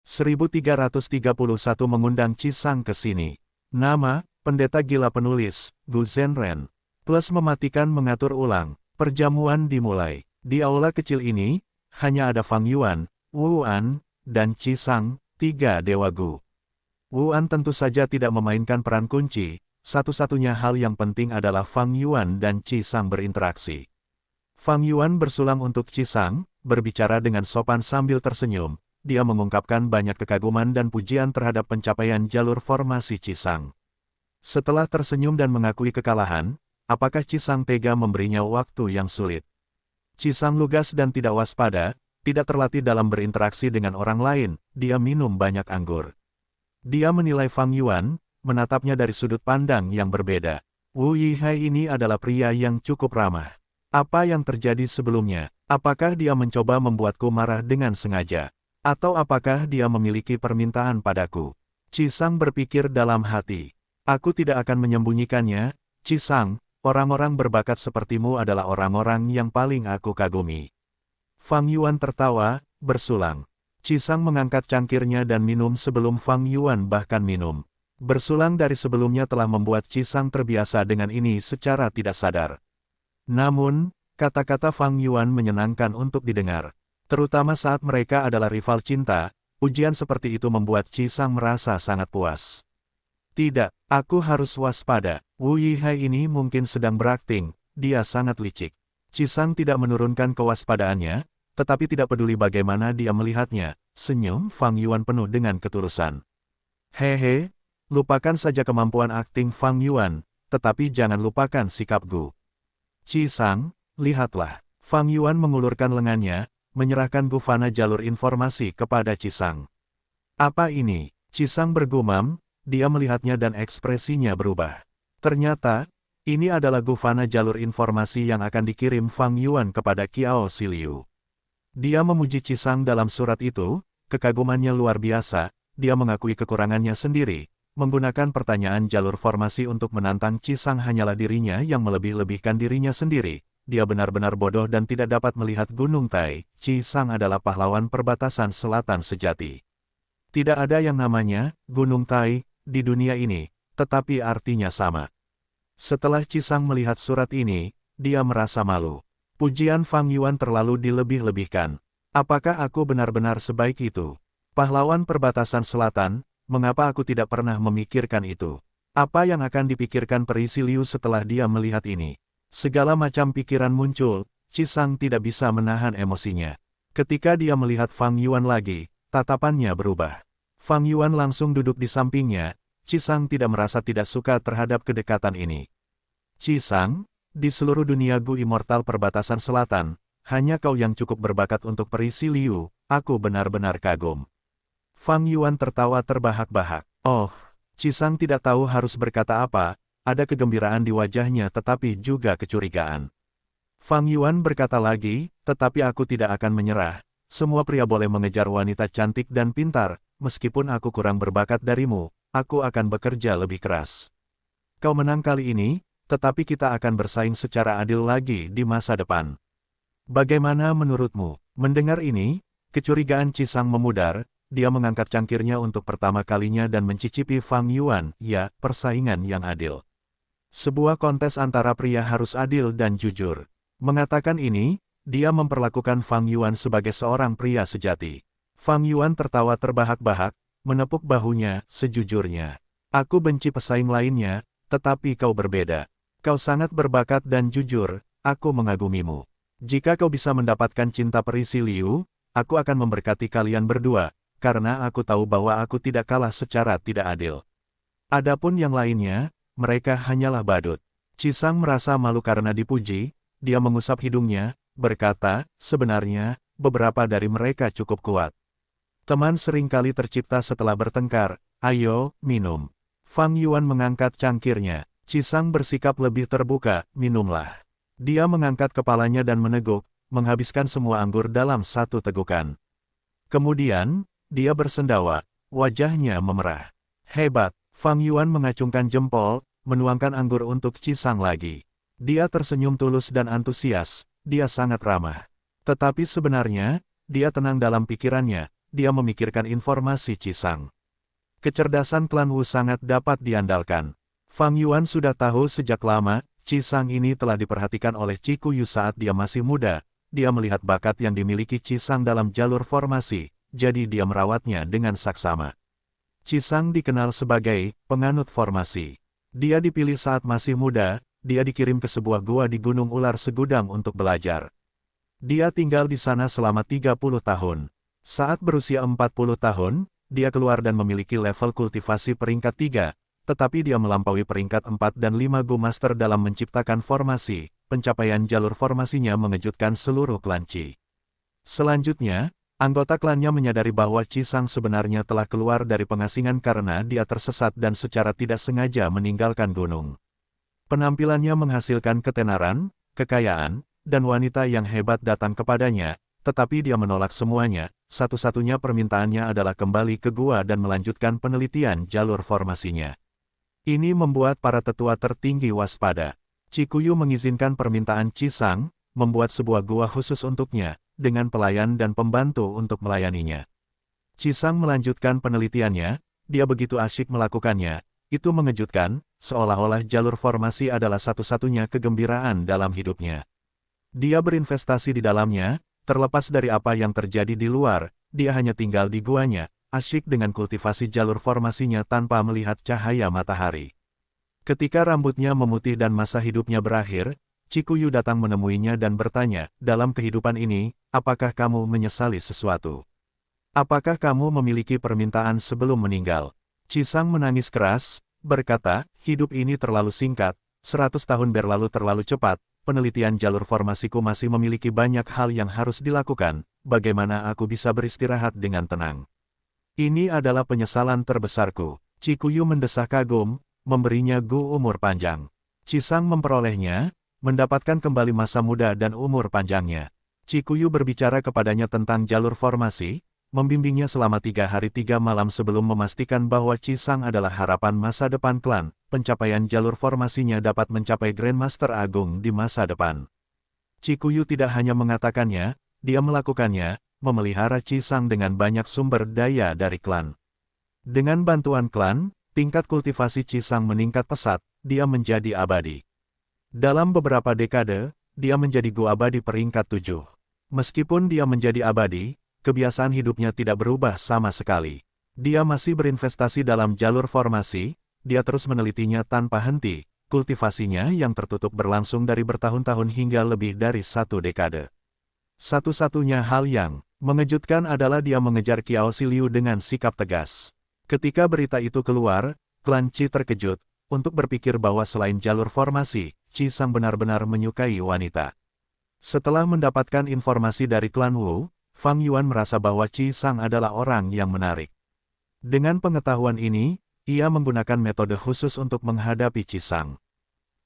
1331 mengundang Qisang ke sini. Nama, pendeta gila penulis, Gu Zhenren. Plus mematikan mengatur ulang. Perjamuan dimulai. Di aula kecil ini, hanya ada Fang Yuan, Wu An, dan Qisang, tiga dewa Gu. Wu An tentu saja tidak memainkan peran kunci, satu-satunya hal yang penting adalah Fang Yuan dan Qisang berinteraksi. Fang Yuan bersulang untuk Qisang, berbicara dengan sopan sambil tersenyum. Dia mengungkapkan banyak kekaguman dan pujian terhadap pencapaian jalur formasi Qisang. Setelah tersenyum dan mengakui kekalahan, apakah Qisang tega memberinya waktu yang sulit? Qisang lugas dan tidak waspada, tidak terlatih dalam berinteraksi dengan orang lain, dia minum banyak anggur. Dia menilai Fang Yuan, menatapnya dari sudut pandang yang berbeda. Wu Yihai ini adalah pria yang cukup ramah. Apa yang terjadi sebelumnya? Apakah dia mencoba membuatku marah dengan sengaja? Atau apakah dia memiliki permintaan padaku? Qisang berpikir dalam hati. Aku tidak akan menyembunyikannya, Qisang, orang-orang berbakat sepertimu adalah orang-orang yang paling aku kagumi. Fang Yuan tertawa, bersulang. Qisang mengangkat cangkirnya dan minum sebelum Fang Yuan bahkan minum. Bersulang dari sebelumnya telah membuat Qisang terbiasa dengan ini secara tidak sadar. Namun, kata-kata Fang Yuan menyenangkan untuk didengar. Terutama saat mereka adalah rival cinta, pujian seperti itu membuat Qisang merasa sangat puas. Tidak, aku harus waspada. Wu Yihai ini mungkin sedang berakting, dia sangat licik. Qisang tidak menurunkan kewaspadaannya, tetapi tidak peduli bagaimana dia melihatnya, senyum Fang Yuan penuh dengan ketulusan. Hehe, lupakan saja kemampuan akting Fang Yuan, tetapi jangan lupakan sikap Gu. Qisang, lihatlah. Fang Yuan mengulurkan lengannya, menyerahkan bufana jalur informasi kepada Qisang. Apa ini? Qisang bergumam, dia melihatnya dan ekspresinya berubah. Ternyata, ini adalah bufana jalur informasi yang akan dikirim Fang Yuan kepada Qiao Siliu. Dia memuji Qisang dalam surat itu, kekagumannya luar biasa, dia mengakui kekurangannya sendiri, menggunakan pertanyaan jalur formasi untuk menantang Qisang hanyalah dirinya yang melebih-lebihkan dirinya sendiri. Dia benar-benar bodoh dan tidak dapat melihat Gunung Tai. Qisang adalah pahlawan perbatasan selatan sejati. Tidak ada yang namanya Gunung Tai di dunia ini, tetapi artinya sama. Setelah Qisang melihat surat ini, dia merasa malu. Pujian Fang Yuan terlalu dilebih-lebihkan. Apakah aku benar-benar sebaik itu? Pahlawan perbatasan selatan, mengapa aku tidak pernah memikirkan itu? Apa yang akan dipikirkan Peri Siliu setelah dia melihat ini? Segala macam pikiran muncul, Qisang tidak bisa menahan emosinya. Ketika dia melihat Fang Yuan lagi, tatapannya berubah. Fang Yuan langsung duduk di sampingnya, Qisang tidak merasa tidak suka terhadap kedekatan ini. Qisang, di seluruh dunia Gu Immortal perbatasan selatan, hanya kau yang cukup berbakat untuk Peri Siliu, aku benar-benar kagum. Fang Yuan tertawa terbahak-bahak. Oh, Qisang tidak tahu harus berkata apa. Ada kegembiraan di wajahnya tetapi juga kecurigaan. Fang Yuan berkata lagi, tetapi aku tidak akan menyerah. Semua pria boleh mengejar wanita cantik dan pintar, meskipun aku kurang berbakat darimu, aku akan bekerja lebih keras. Kau menang kali ini, tetapi kita akan bersaing secara adil lagi di masa depan. Bagaimana menurutmu? Mendengar ini, kecurigaan Qisang memudar, dia mengangkat cangkirnya untuk pertama kalinya dan mencicipi Fang Yuan, ya, persaingan yang adil. Sebuah kontes antara pria harus adil dan jujur. Mengatakan ini, dia memperlakukan Fang Yuan sebagai seorang pria sejati. Fang Yuan tertawa terbahak-bahak, menepuk bahunya, sejujurnya. Aku benci pesaing lainnya, tetapi kau berbeda. Kau sangat berbakat dan jujur, aku mengagumimu. Jika kau bisa mendapatkan cinta Peri Siliu, aku akan memberkati kalian berdua, karena aku tahu bahwa aku tidak kalah secara tidak adil. Adapun yang lainnya, mereka hanyalah badut. Qisang merasa malu karena dipuji, dia mengusap hidungnya, berkata, sebenarnya, beberapa dari mereka cukup kuat. Teman seringkali tercipta setelah bertengkar, ayo, minum. Fang Yuan mengangkat cangkirnya, Qisang bersikap lebih terbuka, minumlah. Dia mengangkat kepalanya dan meneguk, menghabiskan semua anggur dalam satu tegukan. Kemudian, dia bersendawa, wajahnya memerah. Hebat. Fang Yuan mengacungkan jempol, menuangkan anggur untuk Qisang lagi. Dia tersenyum tulus dan antusias, dia sangat ramah. Tetapi sebenarnya, dia tenang dalam pikirannya, dia memikirkan informasi Qisang. Kecerdasan klan Wu sangat dapat diandalkan. Fang Yuan sudah tahu sejak lama, Qisang ini telah diperhatikan oleh Qikuyu saat dia masih muda. Dia melihat bakat yang dimiliki Qisang dalam jalur formasi, jadi dia merawatnya dengan saksama. Qisang dikenal sebagai penganut formasi. Dia dipilih saat masih muda, dia dikirim ke sebuah gua di Gunung Ular Segudang untuk belajar. Dia tinggal di sana selama 30 tahun. Saat berusia 40 tahun, dia keluar dan memiliki level kultivasi peringkat 3, tetapi dia melampaui peringkat 4 dan 5 Gu Master dalam menciptakan formasi. Pencapaian jalur formasinya mengejutkan seluruh klan Qi. Selanjutnya, anggota klannya menyadari bahwa Qisang sebenarnya telah keluar dari pengasingan karena dia tersesat dan secara tidak sengaja meninggalkan gunung. Penampilannya menghasilkan ketenaran, kekayaan, dan wanita yang hebat datang kepadanya, tetapi dia menolak semuanya. Satu-satunya permintaannya adalah kembali ke gua dan melanjutkan penelitian jalur formasinya. Ini membuat para tetua tertinggi waspada. Qikuyu mengizinkan permintaan Qisang, membuat sebuah gua khusus untuknya, dengan pelayan dan pembantu untuk melayaninya. Qisang melanjutkan penelitiannya, dia begitu asyik melakukannya, itu mengejutkan, seolah-olah jalur formasi adalah satu-satunya kegembiraan dalam hidupnya. Dia berinvestasi di dalamnya, terlepas dari apa yang terjadi di luar, dia hanya tinggal di guanya, asyik dengan kultivasi jalur formasinya tanpa melihat cahaya matahari. Ketika rambutnya memutih dan masa hidupnya berakhir, Qikuyu datang menemuinya dan bertanya, dalam kehidupan ini, apakah kamu menyesali sesuatu? Apakah kamu memiliki permintaan sebelum meninggal? Qisang menangis keras, berkata, hidup ini terlalu singkat, 100 tahun berlalu terlalu cepat, penelitian jalur formasiku masih memiliki banyak hal yang harus dilakukan, bagaimana aku bisa beristirahat dengan tenang? Ini adalah penyesalan terbesarku. Qikuyu mendesah kagum, memberinya Gu umur panjang. Qisang memperolehnya, mendapatkan kembali masa muda dan umur panjangnya. Qikuyu berbicara kepadanya tentang jalur formasi, membimbingnya selama 3 hari 3 malam sebelum memastikan bahwa Qisang adalah harapan masa depan klan. Pencapaian jalur formasinya dapat mencapai Grandmaster Agung di masa depan. Qikuyu tidak hanya mengatakannya, dia melakukannya, memelihara Qisang dengan banyak sumber daya dari klan. Dengan bantuan klan, tingkat kultivasi Qisang meningkat pesat, dia menjadi abadi. Dalam beberapa dekade, dia menjadi Gu abadi peringkat 7. Meskipun dia menjadi abadi, kebiasaan hidupnya tidak berubah sama sekali. Dia masih berinvestasi dalam jalur formasi, dia terus menelitinya tanpa henti, kultivasinya yang tertutup berlangsung dari bertahun-tahun hingga lebih dari 1 dekade. Satu-satunya hal yang mengejutkan adalah dia mengejar Qiao Xiliu dengan sikap tegas. Ketika berita itu keluar, klan Qi terkejut, untuk berpikir bahwa selain jalur formasi, Qisang benar-benar menyukai wanita. Setelah mendapatkan informasi dari klan Wu, Fang Yuan merasa bahwa Qisang adalah orang yang menarik. Dengan pengetahuan ini, ia menggunakan metode khusus untuk menghadapi Qisang.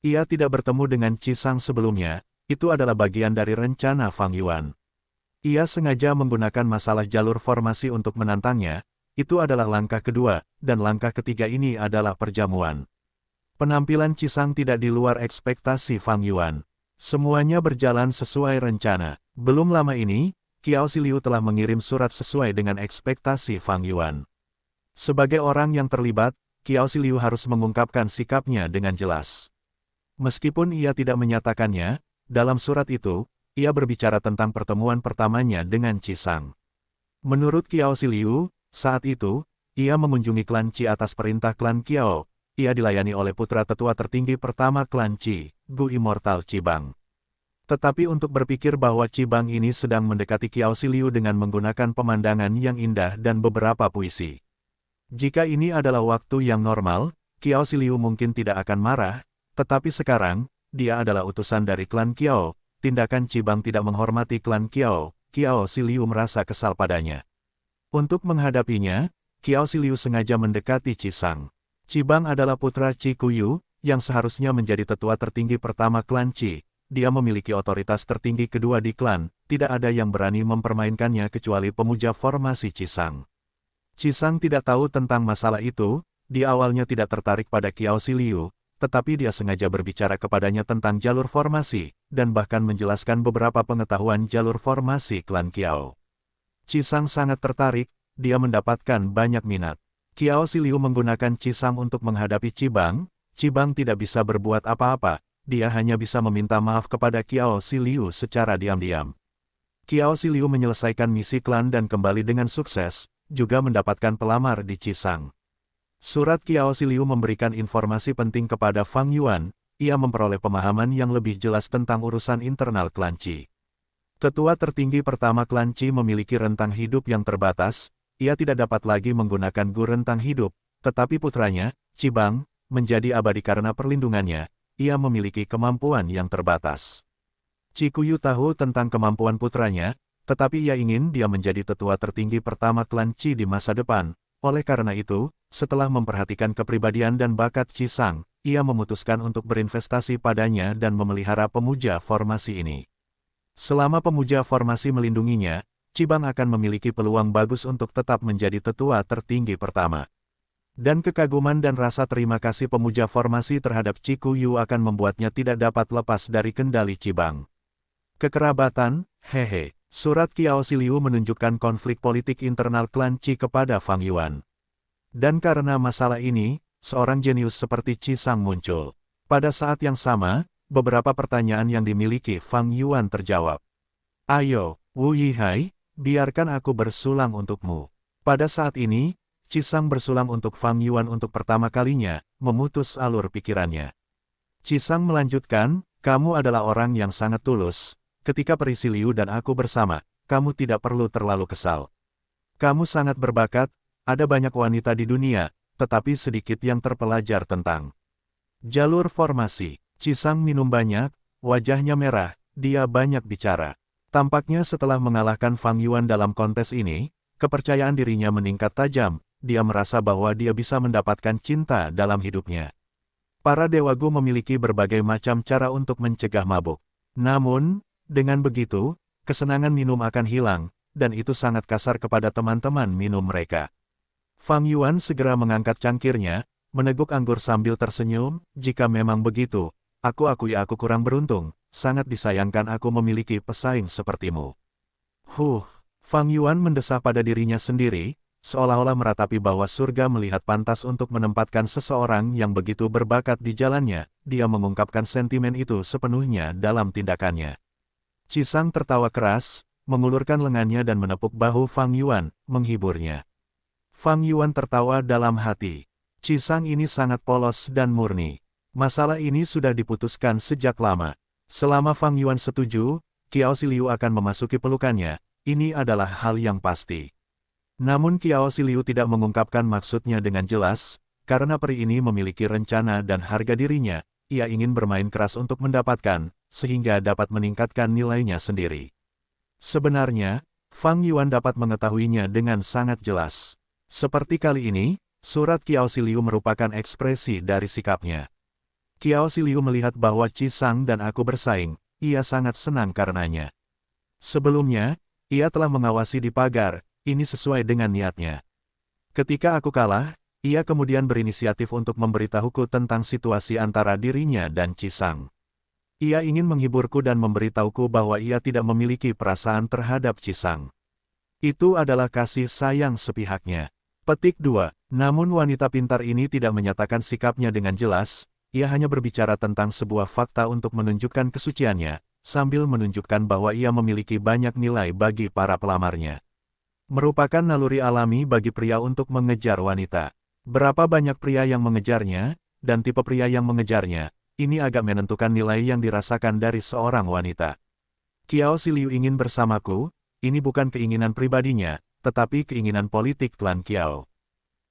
Ia tidak bertemu dengan Qisang sebelumnya, itu adalah bagian dari rencana Fang Yuan. Ia sengaja menggunakan masalah jalur formasi untuk menantangnya. Itu adalah langkah kedua, dan langkah ketiga ini adalah perjamuan. Penampilan Qisang tidak di luar ekspektasi Fang Yuan. Semuanya berjalan sesuai rencana. Belum lama ini, Qiao Xiliu telah mengirim surat sesuai dengan ekspektasi Fang Yuan. Sebagai orang yang terlibat, Qiao Xiliu harus mengungkapkan sikapnya dengan jelas. Meskipun ia tidak menyatakannya, dalam surat itu, ia berbicara tentang pertemuan pertamanya dengan Qisang. Menurut Qiao Xiliu, saat itu, ia mengunjungi klan Qi atas perintah klan Qiao. Ia dilayani oleh putra tetua tertinggi pertama klan Qi, Gu Immortal Qibang. Tetapi untuk berpikir bahwa Qibang ini sedang mendekati Qiao Xiliu dengan menggunakan pemandangan yang indah dan beberapa puisi. Jika ini adalah waktu yang normal, Qiao Xiliu mungkin tidak akan marah, tetapi sekarang, dia adalah utusan dari klan Qiao. Tindakan Qibang tidak menghormati klan Qiao. Qiao Xiliu merasa kesal padanya. Untuk menghadapinya, Qiao Xiliu sengaja mendekati Qisang. Qibang adalah putra Qikuyu, yang seharusnya menjadi tetua tertinggi pertama klan Qi. Dia memiliki otoritas tertinggi kedua di klan, tidak ada yang berani mempermainkannya kecuali pemuja formasi Qisang. Qisang tidak tahu tentang masalah itu, dia awalnya tidak tertarik pada Qiao Xiliu, tetapi dia sengaja berbicara kepadanya tentang jalur formasi, dan bahkan menjelaskan beberapa pengetahuan jalur formasi klan Qiao. Qisang sangat tertarik, dia mendapatkan banyak minat. Qiao Xiliu menggunakan Qisang untuk menghadapi Qibang. Qibang tidak bisa berbuat apa-apa, dia hanya bisa meminta maaf kepada Qiao Xiliu secara diam-diam. Qiao Xiliu menyelesaikan misi klan dan kembali dengan sukses, juga mendapatkan pelamar di Qisang. Surat Qiao Xiliu memberikan informasi penting kepada Fang Yuan, ia memperoleh pemahaman yang lebih jelas tentang urusan internal klan Qi. Tetua tertinggi pertama klan Qi memiliki rentang hidup yang terbatas, ia tidak dapat lagi menggunakan gu rentang hidup, tetapi putranya, Qibang, menjadi abadi karena perlindungannya, ia memiliki kemampuan yang terbatas. Qikuyu tahu tentang kemampuan putranya, tetapi ia ingin dia menjadi tetua tertinggi pertama klan Qi di masa depan. Oleh karena itu, setelah memperhatikan kepribadian dan bakat Qisang, ia memutuskan untuk berinvestasi padanya dan memelihara pemuja formasi ini. Selama pemuja formasi melindunginya, Qibang akan memiliki peluang bagus untuk tetap menjadi tetua tertinggi pertama. Dan kekaguman dan rasa terima kasih pemuja formasi terhadap Qikuyu akan membuatnya tidak dapat lepas dari kendali Qibang. Kekerabatan, hehe. Surat Qiao Xiliu menunjukkan konflik politik internal klan Qi kepada Fang Yuan. Dan karena masalah ini, seorang jenius seperti Qisang muncul. Pada saat yang sama, beberapa pertanyaan yang dimiliki Fang Yuan terjawab. Ayo, Wu Yihai, biarkan aku bersulang untukmu. Pada saat ini, Qisang bersulang untuk Fang Yuan untuk pertama kalinya, memutus alur pikirannya. Qisang melanjutkan, kamu adalah orang yang sangat tulus. Ketika Perisi Liu dan aku bersama, kamu tidak perlu terlalu kesal. Kamu sangat berbakat, ada banyak wanita di dunia, tetapi sedikit yang terpelajar tentang jalur formasi. Qisang minum banyak, wajahnya merah, dia banyak bicara. Tampaknya setelah mengalahkan Fang Yuan dalam kontes ini, kepercayaan dirinya meningkat tajam, dia merasa bahwa dia bisa mendapatkan cinta dalam hidupnya. Para Dewa Gu memiliki berbagai macam cara untuk mencegah mabuk. Namun, dengan begitu, kesenangan minum akan hilang, dan itu sangat kasar kepada teman-teman minum mereka. Fang Yuan segera mengangkat cangkirnya, meneguk anggur sambil tersenyum, jika memang begitu, aku akui aku kurang beruntung, sangat disayangkan aku memiliki pesaing sepertimu. Fang Yuan mendesah pada dirinya sendiri, seolah-olah meratapi bahwa surga melihat pantas untuk menempatkan seseorang yang begitu berbakat di jalannya, dia mengungkapkan sentimen itu sepenuhnya dalam tindakannya. Qisang tertawa keras, mengulurkan lengannya dan menepuk bahu Fang Yuan, menghiburnya. Fang Yuan tertawa dalam hati. Qisang ini sangat polos dan murni. Masalah ini sudah diputuskan sejak lama. Selama Fang Yuan setuju, Qiao Xiliu akan memasuki pelukannya, ini adalah hal yang pasti. Namun Qiao Xiliu tidak mengungkapkan maksudnya dengan jelas, karena peri ini memiliki rencana dan harga dirinya, ia ingin bermain keras untuk mendapatkan, sehingga dapat meningkatkan nilainya sendiri. Sebenarnya, Fang Yuan dapat mengetahuinya dengan sangat jelas. Seperti kali ini, surat Qiao Xiliu merupakan ekspresi dari sikapnya. Qiao Xiliu melihat bahwa Qisang dan aku bersaing, ia sangat senang karenanya. Sebelumnya, ia telah mengawasi di pagar, ini sesuai dengan niatnya. Ketika aku kalah, ia kemudian berinisiatif untuk memberitahuku tentang situasi antara dirinya dan Qisang. Ia ingin menghiburku dan memberitahuku bahwa ia tidak memiliki perasaan terhadap Qisang. Itu adalah kasih sayang sepihaknya. Petik 2. Namun wanita pintar ini tidak menyatakan sikapnya dengan jelas, ia hanya berbicara tentang sebuah fakta untuk menunjukkan kesuciannya, sambil menunjukkan bahwa ia memiliki banyak nilai bagi para pelamarnya. Merupakan naluri alami bagi pria untuk mengejar wanita. Berapa banyak pria yang mengejarnya, dan tipe pria yang mengejarnya, ini agak menentukan nilai yang dirasakan dari seorang wanita. Qiao Xiliu ingin bersamaku, ini bukan keinginan pribadinya, tetapi keinginan politik klan Qiao.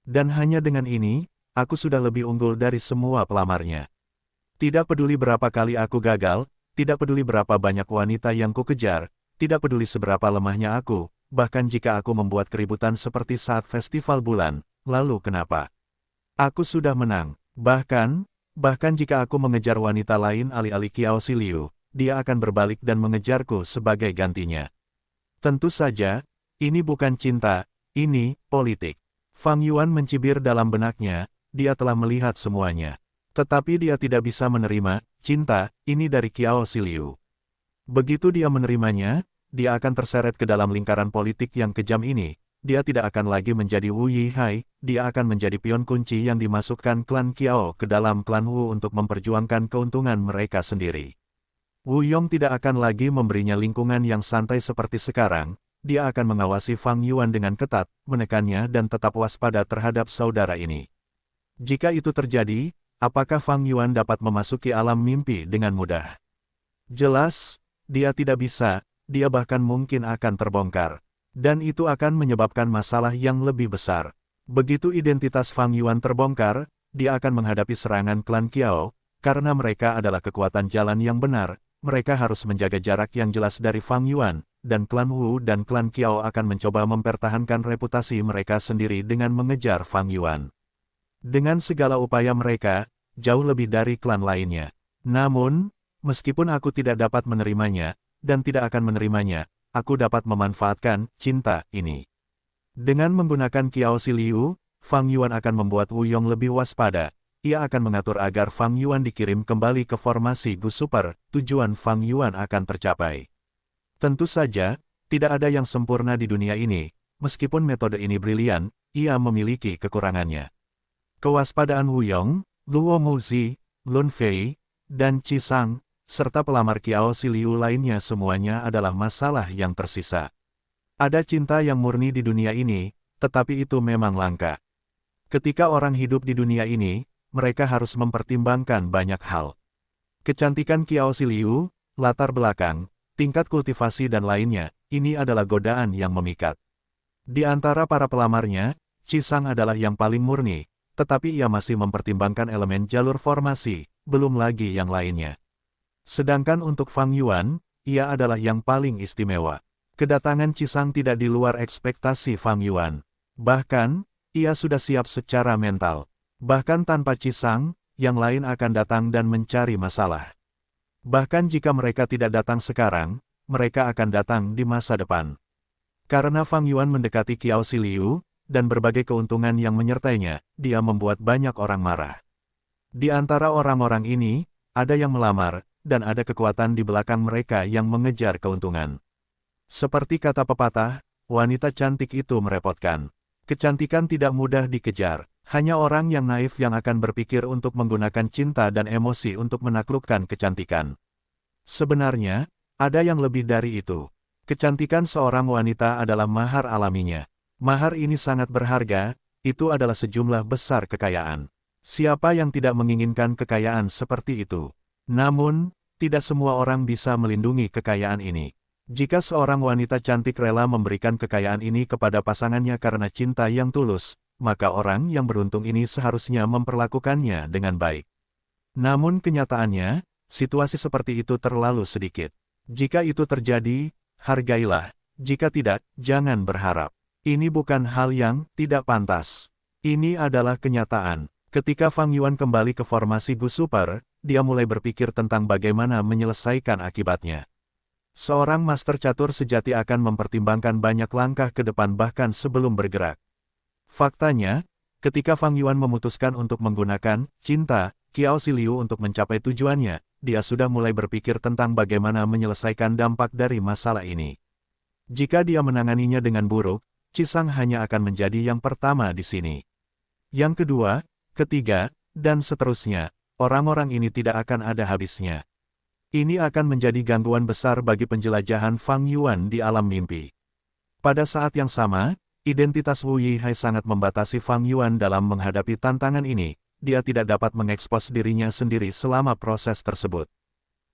Dan hanya dengan ini, aku sudah lebih unggul dari semua pelamarnya. Tidak peduli berapa kali aku gagal, tidak peduli berapa banyak wanita yang kukejar, tidak peduli seberapa lemahnya aku, bahkan jika aku membuat keributan seperti saat festival bulan, lalu kenapa? Aku sudah menang, Bahkan jika aku mengejar wanita lain alih-alih Qiao Xiliu, dia akan berbalik dan mengejarku sebagai gantinya. Tentu saja, ini bukan cinta, ini politik. Fang Yuan mencibir dalam benaknya, dia telah melihat semuanya. Tetapi dia tidak bisa menerima cinta ini dari Qiao Xiliu. Begitu dia menerimanya, dia akan terseret ke dalam lingkaran politik yang kejam ini, dia tidak akan lagi menjadi Wu Yihai, dia akan menjadi pion kunci yang dimasukkan klan Qiao ke dalam klan Wu untuk memperjuangkan keuntungan mereka sendiri. Wu Yong tidak akan lagi memberinya lingkungan yang santai seperti sekarang, dia akan mengawasi Fang Yuan dengan ketat, menekannya dan tetap waspada terhadap saudara ini. Jika itu terjadi, apakah Fang Yuan dapat memasuki alam mimpi dengan mudah? Jelas, dia tidak bisa, dia bahkan mungkin akan terbongkar. Dan itu akan menyebabkan masalah yang lebih besar. Begitu identitas Fang Yuan terbongkar, dia akan menghadapi serangan klan Qiao, karena mereka adalah kekuatan jalan yang benar, mereka harus menjaga jarak yang jelas dari Fang Yuan, dan klan Wu dan klan Qiao akan mencoba mempertahankan reputasi mereka sendiri dengan mengejar Fang Yuan. Dengan segala upaya mereka, jauh lebih dari klan lainnya. Namun, meskipun aku tidak dapat menerimanya, dan tidak akan menerimanya, aku dapat memanfaatkan cinta ini. Dengan menggunakan Qiao Si Liu, Fang Yuan akan membuat Wu Yong lebih waspada. Ia akan mengatur agar Fang Yuan dikirim kembali ke formasi Gu Super, tujuan Fang Yuan akan tercapai. Tentu saja, tidak ada yang sempurna di dunia ini, meskipun metode ini brilian, ia memiliki kekurangannya. Kewaspadaan Wu Yong, Luo Muzi, Lun Fei, dan Qi Sang, serta pelamar Qiao Si Liu lainnya semuanya adalah masalah yang tersisa. Ada cinta yang murni di dunia ini, tetapi itu memang langka. Ketika orang hidup di dunia ini, mereka harus mempertimbangkan banyak hal. Kecantikan Qiao Si Liu, latar belakang, tingkat kultivasi dan lainnya, ini adalah godaan yang memikat. Di antara para pelamarnya, Qi Sang adalah yang paling murni, tetapi ia masih mempertimbangkan elemen jalur formasi, belum lagi yang lainnya. Sedangkan untuk Fang Yuan, ia adalah yang paling istimewa. Kedatangan Qi Sang tidak di luar ekspektasi Fang Yuan. Bahkan, ia sudah siap secara mental. Bahkan tanpa Qi Sang, yang lain akan datang dan mencari masalah. Bahkan jika mereka tidak datang sekarang, mereka akan datang di masa depan. Karena Fang Yuan mendekati Qiao Si Liu, dan berbagai keuntungan yang menyertainya, dia membuat banyak orang marah. Di antara orang-orang ini, ada yang melamar, dan ada kekuatan di belakang mereka yang mengejar keuntungan. Seperti kata pepatah, wanita cantik itu merepotkan. Kecantikan tidak mudah dikejar, hanya orang yang naif yang akan berpikir untuk menggunakan cinta dan emosi untuk menaklukkan kecantikan. Sebenarnya, ada yang lebih dari itu. Kecantikan seorang wanita adalah mahar alaminya. Mahar ini sangat berharga, itu adalah sejumlah besar kekayaan. Siapa yang tidak menginginkan kekayaan seperti itu? Namun, tidak semua orang bisa melindungi kekayaan ini. Jika seorang wanita cantik rela memberikan kekayaan ini kepada pasangannya karena cinta yang tulus, maka orang yang beruntung ini seharusnya memperlakukannya dengan baik. Namun kenyataannya, situasi seperti itu terlalu sedikit. Jika itu terjadi, hargailah. Jika tidak, jangan berharap. Ini bukan hal yang tidak pantas. Ini adalah kenyataan. Ketika Fang Yuan kembali ke formasi Gu Super, dia mulai berpikir tentang bagaimana menyelesaikan akibatnya. Seorang master catur sejati akan mempertimbangkan banyak langkah ke depan bahkan sebelum bergerak. Faktanya, ketika Fang Yuan memutuskan untuk menggunakan cinta Qiao Si Liu untuk mencapai tujuannya, dia sudah mulai berpikir tentang bagaimana menyelesaikan dampak dari masalah ini. Jika dia menanganinya dengan buruk, Qi Sang hanya akan menjadi yang pertama di sini. Yang kedua, ketiga, dan seterusnya, orang-orang ini tidak akan ada habisnya. Ini akan menjadi gangguan besar bagi penjelajahan Fang Yuan di alam mimpi. Pada saat yang sama, identitas Wu Yihai sangat membatasi Fang Yuan dalam menghadapi tantangan ini, dia tidak dapat mengekspos dirinya sendiri selama proses tersebut.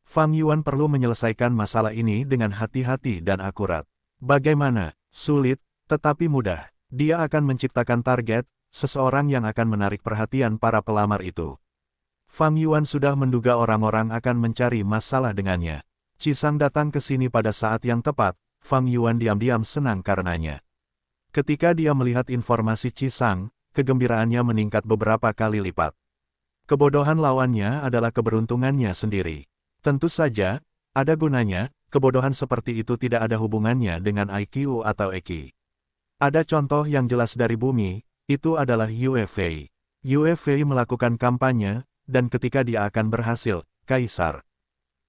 Fang Yuan perlu menyelesaikan masalah ini dengan hati-hati dan akurat. Bagaimana? Sulit, tetapi mudah. Dia akan menciptakan target, seseorang yang akan menarik perhatian para pelamar itu. Fang Yuan sudah menduga orang-orang akan mencari masalah dengannya. Qi Sang datang ke sini pada saat yang tepat, Fang Yuan diam-diam senang karenanya. Ketika dia melihat informasi Qi Sang, kegembiraannya meningkat beberapa kali lipat. Kebodohan lawannya adalah keberuntungannya sendiri. Tentu saja, ada gunanya, kebodohan seperti itu tidak ada hubungannya dengan IQ atau EQ. Ada contoh yang jelas dari bumi, itu adalah Yue Fei. Yue Fei melakukan kampanye, dan ketika dia akan berhasil, Kaisar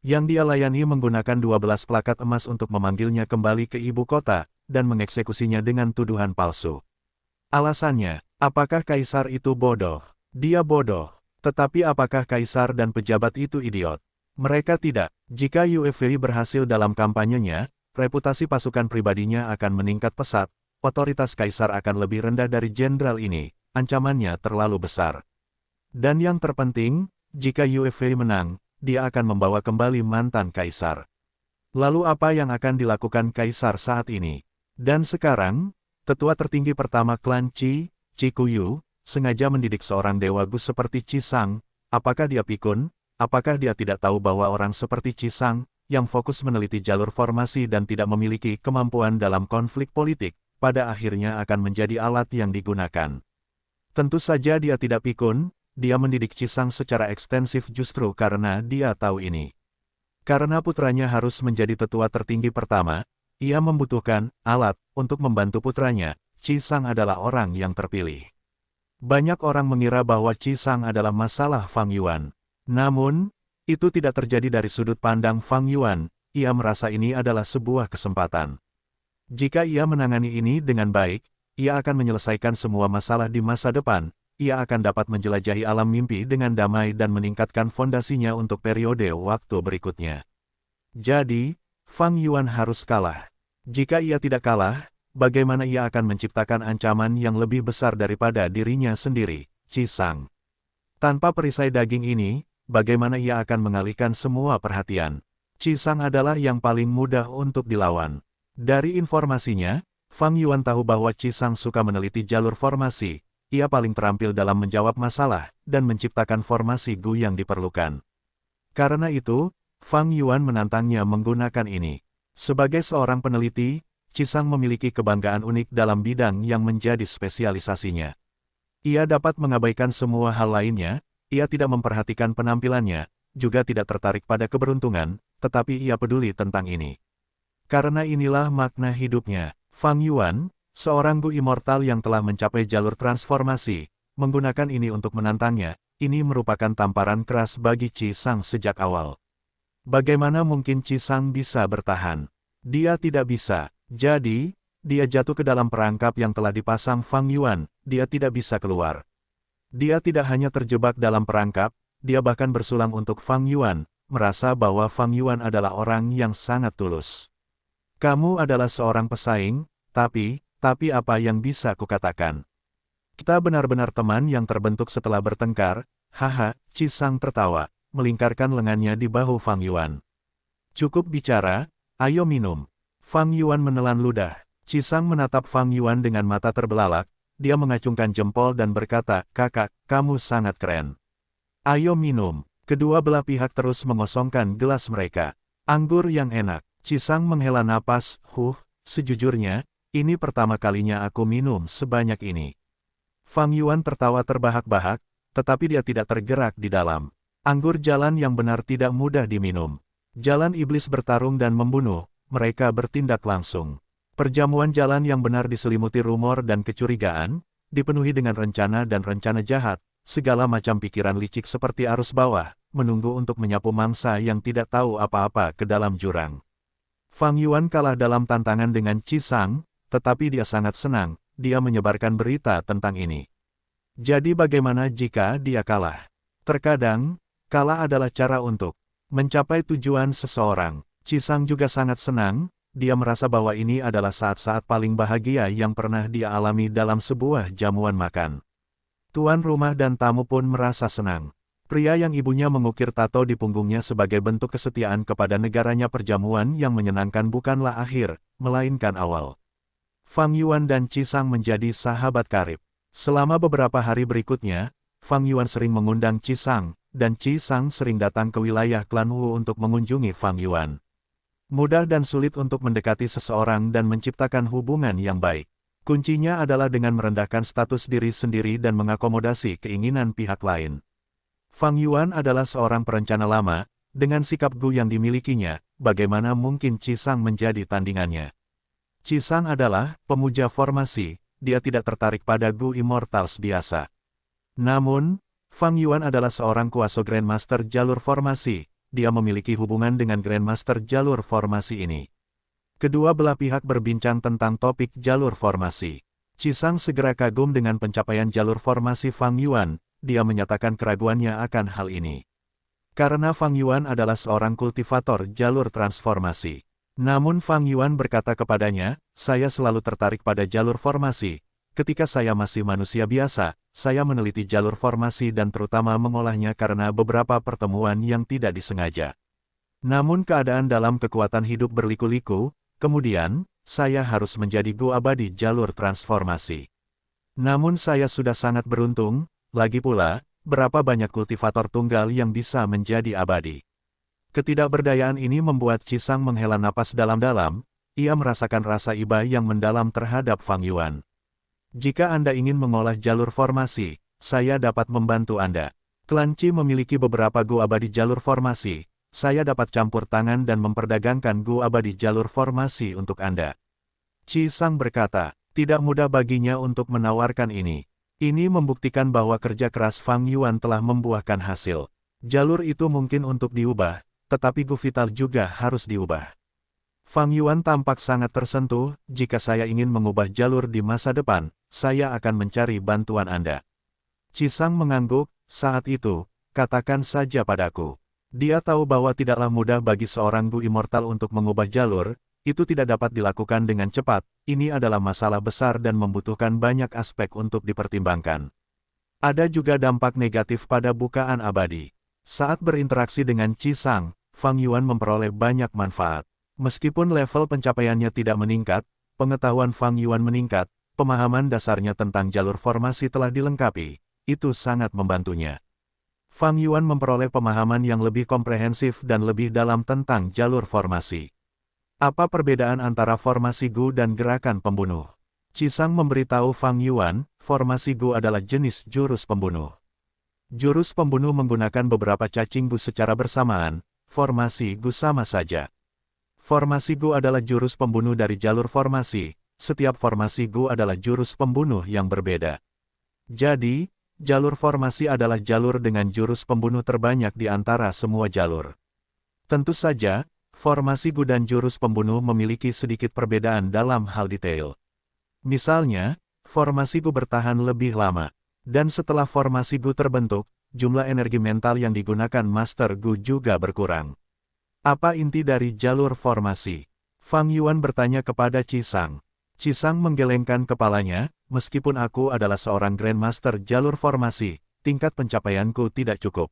yang dia layani menggunakan 12 plakat emas untuk memanggilnya kembali ke ibu kota, dan mengeksekusinya dengan tuduhan palsu. Alasannya, apakah kaisar itu bodoh? Dia bodoh. Tetapi apakah kaisar dan pejabat itu idiot? Mereka tidak. Jika Yue Fei berhasil dalam kampanyenya, reputasi pasukan pribadinya akan meningkat pesat, otoritas kaisar akan lebih rendah dari jenderal ini, ancamannya terlalu besar. Dan yang terpenting, jika Yue Fei menang, dia akan membawa kembali mantan kaisar. Lalu apa yang akan dilakukan kaisar saat ini? Dan sekarang, tetua tertinggi pertama klan Qi, Qi Kuyu, sengaja mendidik seorang dewa Gu seperti Qi Sang. Apakah dia pikun? Apakah dia tidak tahu bahwa orang seperti Qi Sang, yang fokus meneliti jalur formasi dan tidak memiliki kemampuan dalam konflik politik, pada akhirnya akan menjadi alat yang digunakan? Tentu saja dia tidak pikun, dia mendidik Qi Sang secara ekstensif justru karena dia tahu ini. Karena putranya harus menjadi tetua tertinggi pertama, ia membutuhkan alat untuk membantu putranya. Qi Sang adalah orang yang terpilih. Banyak orang mengira bahwa Qi Sang adalah masalah Fang Yuan. Namun, itu tidak terjadi dari sudut pandang Fang Yuan. Ia merasa ini adalah sebuah kesempatan. Jika ia menangani ini dengan baik, ia akan menyelesaikan semua masalah di masa depan. Ia akan dapat menjelajahi alam mimpi dengan damai dan meningkatkan fondasinya untuk periode waktu berikutnya. Jadi, Fang Yuan harus kalah. Jika ia tidak kalah, bagaimana ia akan menciptakan ancaman yang lebih besar daripada dirinya sendiri, Qi Sang? Tanpa perisai daging ini, bagaimana ia akan mengalihkan semua perhatian? Qi Sang adalah yang paling mudah untuk dilawan. Dari informasinya, Fang Yuan tahu bahwa Qi Sang suka meneliti jalur formasi. Ia paling terampil dalam menjawab masalah dan menciptakan formasi Gu yang diperlukan. Karena itu, Fang Yuan menantangnya menggunakan ini. Sebagai seorang peneliti, Qi Sang memiliki kebanggaan unik dalam bidang yang menjadi spesialisasinya. Ia dapat mengabaikan semua hal lainnya, ia tidak memperhatikan penampilannya, juga tidak tertarik pada keberuntungan, tetapi ia peduli tentang ini. Karena inilah makna hidupnya. Fang Yuan, seorang Gu immortal yang telah mencapai jalur transformasi, menggunakan ini untuk menantangnya. Ini merupakan tamparan keras bagi Qi Sang sejak awal. Bagaimana mungkin Qi Sang bisa bertahan? Dia tidak bisa. Jadi, dia jatuh ke dalam perangkap yang telah dipasang Fang Yuan. Dia tidak bisa keluar. Dia tidak hanya terjebak dalam perangkap, dia bahkan bersulang untuk Fang Yuan, merasa bahwa Fang Yuan adalah orang yang sangat tulus. Kamu adalah seorang pesaing, tapi apa yang bisa kukatakan? Kita benar-benar teman yang terbentuk setelah bertengkar. Haha, Qi Sang tertawa, melingkarkan lengannya di bahu Fang Yuan. Cukup bicara, ayo minum. Fang Yuan menelan ludah. Qi Sang menatap Fang Yuan dengan mata terbelalak, dia mengacungkan jempol dan berkata, kakak, kamu sangat keren. Ayo minum. Kedua belah pihak terus mengosongkan gelas mereka. Anggur yang enak. Qi Sang menghela napas, sejujurnya, ini pertama kalinya aku minum sebanyak ini. Fang Yuan tertawa terbahak-bahak, tetapi dia tidak tergerak di dalam. Anggur jalan yang benar tidak mudah diminum. Jalan iblis bertarung dan membunuh, mereka bertindak langsung. Perjamuan jalan yang benar diselimuti rumor dan kecurigaan, dipenuhi dengan rencana dan rencana jahat, segala macam pikiran licik seperti arus bawah, menunggu untuk menyapu mangsa yang tidak tahu apa-apa ke dalam jurang. Fang Yuan kalah dalam tantangan dengan Qi Sang, tetapi dia sangat senang, dia menyebarkan berita tentang ini. Jadi bagaimana jika dia kalah? Terkadang, kalah adalah cara untuk mencapai tujuan seseorang. Qi Sang juga sangat senang, dia merasa bahwa ini adalah saat-saat paling bahagia yang pernah dia alami dalam sebuah jamuan makan. Tuan rumah dan tamu pun merasa senang. Pria yang ibunya mengukir tato di punggungnya sebagai bentuk kesetiaan kepada negaranya. Perjamuan yang menyenangkan bukanlah akhir, melainkan awal. Fang Yuan dan Qi Sang menjadi sahabat karib. Selama beberapa hari berikutnya, Fang Yuan sering mengundang Qi Sang, dan Qi Sang sering datang ke wilayah klan Wu untuk mengunjungi Fang Yuan. Mudah dan sulit untuk mendekati seseorang dan menciptakan hubungan yang baik. Kuncinya adalah dengan merendahkan status diri sendiri dan mengakomodasi keinginan pihak lain. Fang Yuan adalah seorang perencana lama, dengan sikap Gu yang dimilikinya, bagaimana mungkin Qi Sang menjadi tandingannya? Qi Sang adalah pemuja formasi, dia tidak tertarik pada Gu Immortals biasa. Namun, Fang Yuan adalah seorang kuasa Grandmaster jalur formasi, dia memiliki hubungan dengan Grandmaster jalur formasi ini. Kedua belah pihak berbincang tentang topik jalur formasi. Qisang segera kagum dengan pencapaian jalur formasi Fang Yuan, dia menyatakan keraguannya akan hal ini. Karena Fang Yuan adalah seorang kultivator jalur transformasi. Namun Fang Yuan berkata kepadanya, saya selalu tertarik pada jalur formasi. Ketika saya masih manusia biasa, saya meneliti jalur formasi dan terutama mengolahnya karena beberapa pertemuan yang tidak disengaja. Namun keadaan dalam kekuatan hidup berliku-liku, kemudian, saya harus menjadi Gu abadi jalur transformasi. Namun saya sudah sangat beruntung, lagi pula, berapa banyak kultivator tunggal yang bisa menjadi abadi. Ketidakberdayaan ini membuat Qisang menghela napas dalam-dalam, ia merasakan rasa iba yang mendalam terhadap Fang Yuan. Jika Anda ingin mengolah jalur formasi, saya dapat membantu Anda. Klan Qi memiliki beberapa Gu abadi jalur formasi. Saya dapat campur tangan dan memperdagangkan Gu abadi jalur formasi untuk Anda. Qisang berkata, tidak mudah baginya untuk menawarkan ini. Ini membuktikan bahwa kerja keras Fang Yuan telah membuahkan hasil. Jalur itu mungkin untuk diubah, tetapi Gu vital juga harus diubah. Fang Yuan tampak sangat tersentuh, jika saya ingin mengubah jalur di masa depan, saya akan mencari bantuan Anda. Qisang mengangguk, saat itu, katakan saja padaku. Dia tahu bahwa tidaklah mudah bagi seorang Gu immortal untuk mengubah jalur, itu tidak dapat dilakukan dengan cepat, ini adalah masalah besar dan membutuhkan banyak aspek untuk dipertimbangkan. Ada juga dampak negatif pada bukaan abadi. Saat berinteraksi dengan Qisang, Fang Yuan memperoleh banyak manfaat. Meskipun level pencapaiannya tidak meningkat, pengetahuan Fang Yuan meningkat, pemahaman dasarnya tentang jalur formasi telah dilengkapi, itu sangat membantunya. Fang Yuan memperoleh pemahaman yang lebih komprehensif dan lebih dalam tentang jalur formasi. Apa perbedaan antara formasi Gu dan gerakan pembunuh? Qisang memberitahu Fang Yuan, formasi Gu adalah jenis jurus pembunuh. Jurus pembunuh menggunakan beberapa cacing Gu secara bersamaan, formasi Gu sama saja. Formasi Gu adalah jurus pembunuh dari jalur formasi, setiap formasi Gu adalah jurus pembunuh yang berbeda. Jadi, jalur formasi adalah jalur dengan jurus pembunuh terbanyak di antara semua jalur. Tentu saja, formasi Gu dan jurus pembunuh memiliki sedikit perbedaan dalam hal detail. Misalnya, formasi Gu bertahan lebih lama, dan setelah formasi Gu terbentuk, jumlah energi mental yang digunakan Master Gu juga berkurang. Apa inti dari jalur formasi? Fang Yuan bertanya kepada Qisang. Qisang menggelengkan kepalanya, meskipun aku adalah seorang Grandmaster jalur formasi, tingkat pencapaianku tidak cukup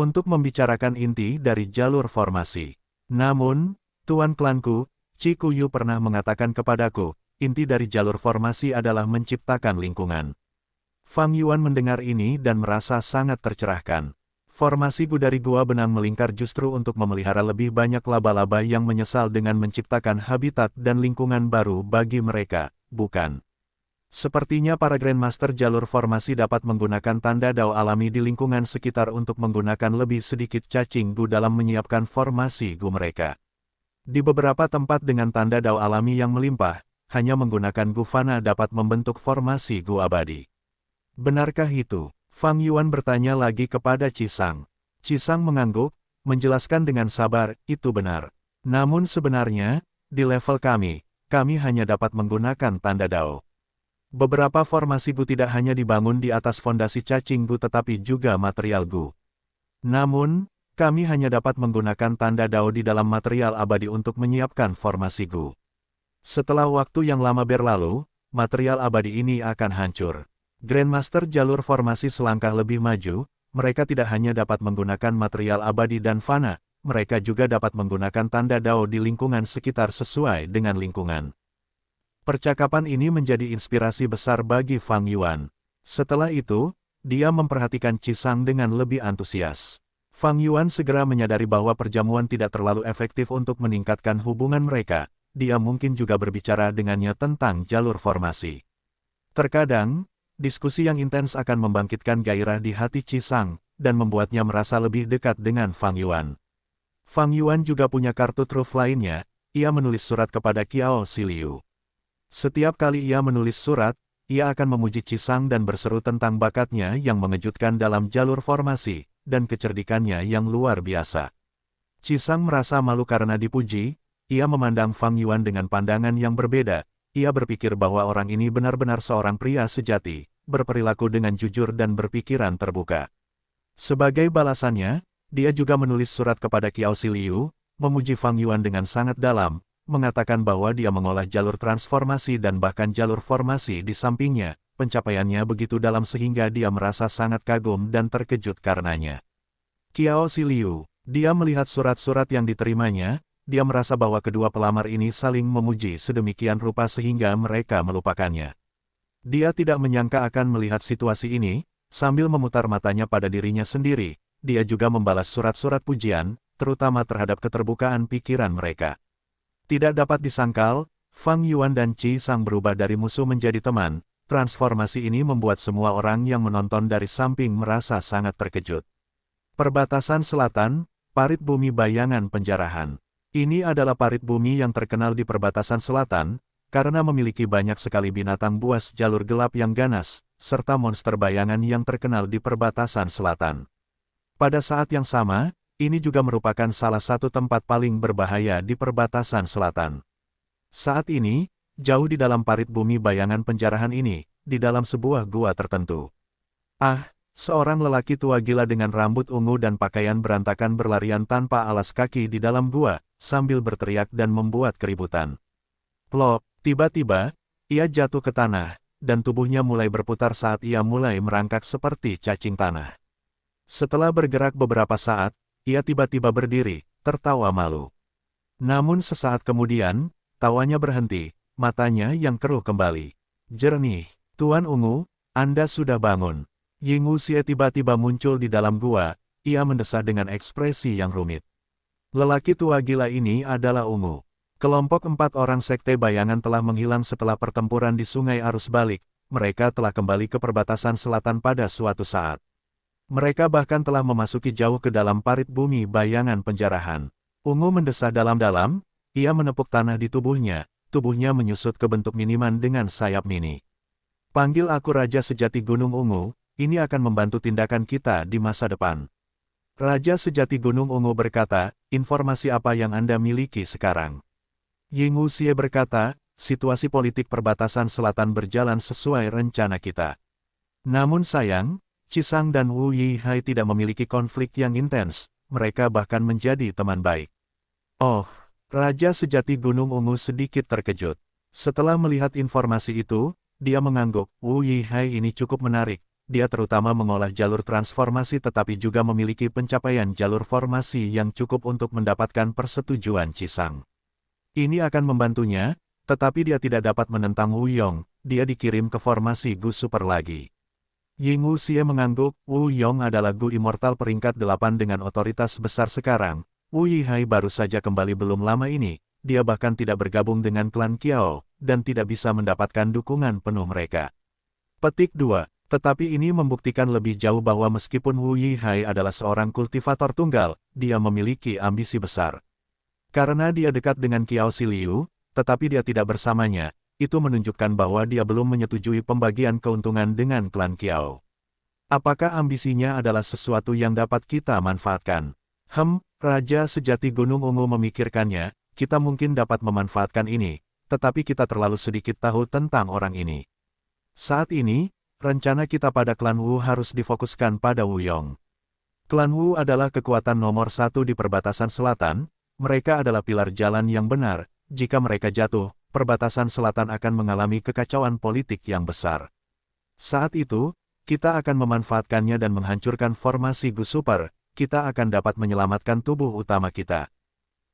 untuk membicarakan inti dari jalur formasi. Namun, tuan klanku, Qi Kuyu pernah mengatakan kepadaku, inti dari jalur formasi adalah menciptakan lingkungan. Fang Yuan mendengar ini dan merasa sangat tercerahkan. Formasi Gu dari Gua Benang melingkar justru untuk memelihara lebih banyak laba-laba yang menyesal dengan menciptakan habitat dan lingkungan baru bagi mereka, bukan? Sepertinya para Grandmaster jalur formasi dapat menggunakan tanda dao alami di lingkungan sekitar untuk menggunakan lebih sedikit cacing Gu dalam menyiapkan formasi Gu mereka. Di beberapa tempat dengan tanda dao alami yang melimpah, hanya menggunakan Gu fana dapat membentuk formasi Gu abadi. Benarkah itu? Fang Yuan bertanya lagi kepada Qisang. Qisang mengangguk, menjelaskan dengan sabar, itu benar. Namun sebenarnya, di level kami hanya dapat menggunakan tanda dao. Beberapa formasi Gu tidak hanya dibangun di atas fondasi cacing Gu tetapi juga material Gu. Namun, kami hanya dapat menggunakan tanda dao di dalam material abadi untuk menyiapkan formasi Gu. Setelah waktu yang lama berlalu, material abadi ini akan hancur. Grandmaster jalur formasi selangkah lebih maju, mereka tidak hanya dapat menggunakan material abadi dan fana, mereka juga dapat menggunakan tanda dao di lingkungan sekitar sesuai dengan lingkungan. Percakapan ini menjadi inspirasi besar bagi Fang Yuan. Setelah itu, dia memperhatikan Qisang dengan lebih antusias. Fang Yuan segera menyadari bahwa perjamuan tidak terlalu efektif untuk meningkatkan hubungan mereka, dia mungkin juga berbicara dengannya tentang jalur formasi. Terkadang, diskusi yang intens akan membangkitkan gairah di hati Qisang, dan membuatnya merasa lebih dekat dengan Fang Yuan. Fang Yuan juga punya kartu truf lainnya, ia menulis surat kepada Qiao Siliu. Setiap kali ia menulis surat, ia akan memuji Qisang dan berseru tentang bakatnya yang mengejutkan dalam jalur formasi, dan kecerdikannya yang luar biasa. Qisang merasa malu karena dipuji, ia memandang Fang Yuan dengan pandangan yang berbeda. Ia berpikir bahwa orang ini benar-benar seorang pria sejati, berperilaku dengan jujur dan berpikiran terbuka. Sebagai balasannya, dia juga menulis surat kepada Qiao Xiliu, memuji Fang Yuan dengan sangat dalam, mengatakan bahwa dia mengolah jalur transformasi dan bahkan jalur formasi di sampingnya. Pencapaiannya begitu dalam sehingga dia merasa sangat kagum dan terkejut karenanya. Qiao Xiliu, dia melihat surat-surat yang diterimanya. Dia merasa bahwa kedua pelamar ini saling memuji sedemikian rupa sehingga mereka melupakannya. Dia tidak menyangka akan melihat situasi ini, sambil memutar matanya pada dirinya sendiri, dia juga membalas surat-surat pujian, terutama terhadap keterbukaan pikiran mereka. Tidak dapat disangkal, Fang Yuan dan Qi Sang berubah dari musuh menjadi teman. Transformasi ini membuat semua orang yang menonton dari samping merasa sangat terkejut. Perbatasan Selatan, Parit Bumi Bayangan Penjarahan. Ini adalah parit bumi yang terkenal di perbatasan selatan, karena memiliki banyak sekali binatang buas jalur gelap yang ganas, serta monster bayangan yang terkenal di perbatasan selatan. Pada saat yang sama, ini juga merupakan salah satu tempat paling berbahaya di perbatasan selatan. Saat ini, jauh di dalam parit bumi bayangan penjarahan ini, di dalam sebuah gua tertentu. Seorang lelaki tua gila dengan rambut ungu dan pakaian berantakan berlarian tanpa alas kaki di dalam gua, sambil berteriak dan membuat keributan. Plop, tiba-tiba, ia jatuh ke tanah, dan tubuhnya mulai berputar saat ia mulai merangkak seperti cacing tanah. Setelah bergerak beberapa saat, ia tiba-tiba berdiri, tertawa malu. Namun sesaat kemudian, tawanya berhenti, matanya yang keruh kembali. Jernih, Tuan Ungu, Anda sudah bangun. Ying Wuxie tiba-tiba muncul di dalam gua, ia mendesah dengan ekspresi yang rumit. Lelaki tua gila ini adalah Ungu. Kelompok 4 orang sekte bayangan telah menghilang setelah pertempuran di Sungai Arus Balik, mereka telah kembali ke perbatasan selatan pada suatu saat. Mereka bahkan telah memasuki jauh ke dalam parit bumi bayangan penjarahan. Ungu mendesah dalam-dalam, ia menepuk tanah di tubuhnya menyusut ke bentuk miniman dengan sayap mini. Panggil aku Raja Sejati Gunung Ungu. Ini akan membantu tindakan kita di masa depan. Raja Sejati Gunung Ungu berkata, informasi apa yang Anda miliki sekarang? Ying Wuxie berkata, situasi politik perbatasan selatan berjalan sesuai rencana kita. Namun sayang, Qi Sang dan Wu Yihai tidak memiliki konflik yang intens, mereka bahkan menjadi teman baik. Oh, Raja Sejati Gunung Ungu sedikit terkejut. Setelah melihat informasi itu, dia mengangguk, Wu Yihai ini cukup menarik. Dia terutama mengolah jalur transformasi tetapi juga memiliki pencapaian jalur formasi yang cukup untuk mendapatkan persetujuan Qi Sang. Ini akan membantunya, tetapi dia tidak dapat menentang Wu Yong, dia dikirim ke formasi Gu Super lagi. Ying Wuxie mengangguk, Wu Yong adalah Gu Immortal peringkat 8 dengan otoritas besar sekarang. Wu Yihai baru saja kembali belum lama ini, dia bahkan tidak bergabung dengan klan Qiao, dan tidak bisa mendapatkan dukungan penuh mereka. Petik 2. Tetapi ini membuktikan lebih jauh bahwa meskipun Wu Yihai adalah seorang kultivator tunggal, dia memiliki ambisi besar. Karena dia dekat dengan Qiao Xiliu, tetapi dia tidak bersamanya, itu menunjukkan bahwa dia belum menyetujui pembagian keuntungan dengan klan Qiao. Apakah ambisinya adalah sesuatu yang dapat kita manfaatkan? Raja Sejati Gunung Ungu memikirkannya, kita mungkin dapat memanfaatkan ini, tetapi kita terlalu sedikit tahu tentang orang ini. Saat ini, rencana kita pada klan Wu harus difokuskan pada Wu Yong. Klan Wu adalah kekuatan nomor 1 di perbatasan selatan, mereka adalah pilar jalan yang benar, jika mereka jatuh, perbatasan selatan akan mengalami kekacauan politik yang besar. Saat itu, kita akan memanfaatkannya dan menghancurkan formasi Gu Super, kita akan dapat menyelamatkan tubuh utama kita.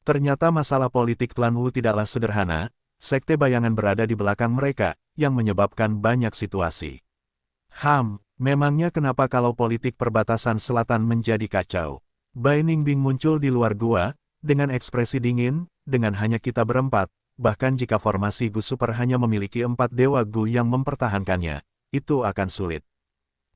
Ternyata masalah politik klan Wu tidaklah sederhana, sekte bayangan berada di belakang mereka, yang menyebabkan banyak situasi. Memangnya kenapa kalau politik perbatasan selatan menjadi kacau? Bai Ningbing muncul di luar gua, dengan ekspresi dingin, dengan hanya kita berempat, bahkan jika formasi Gu Super hanya memiliki 4 dewa Gu yang mempertahankannya, itu akan sulit.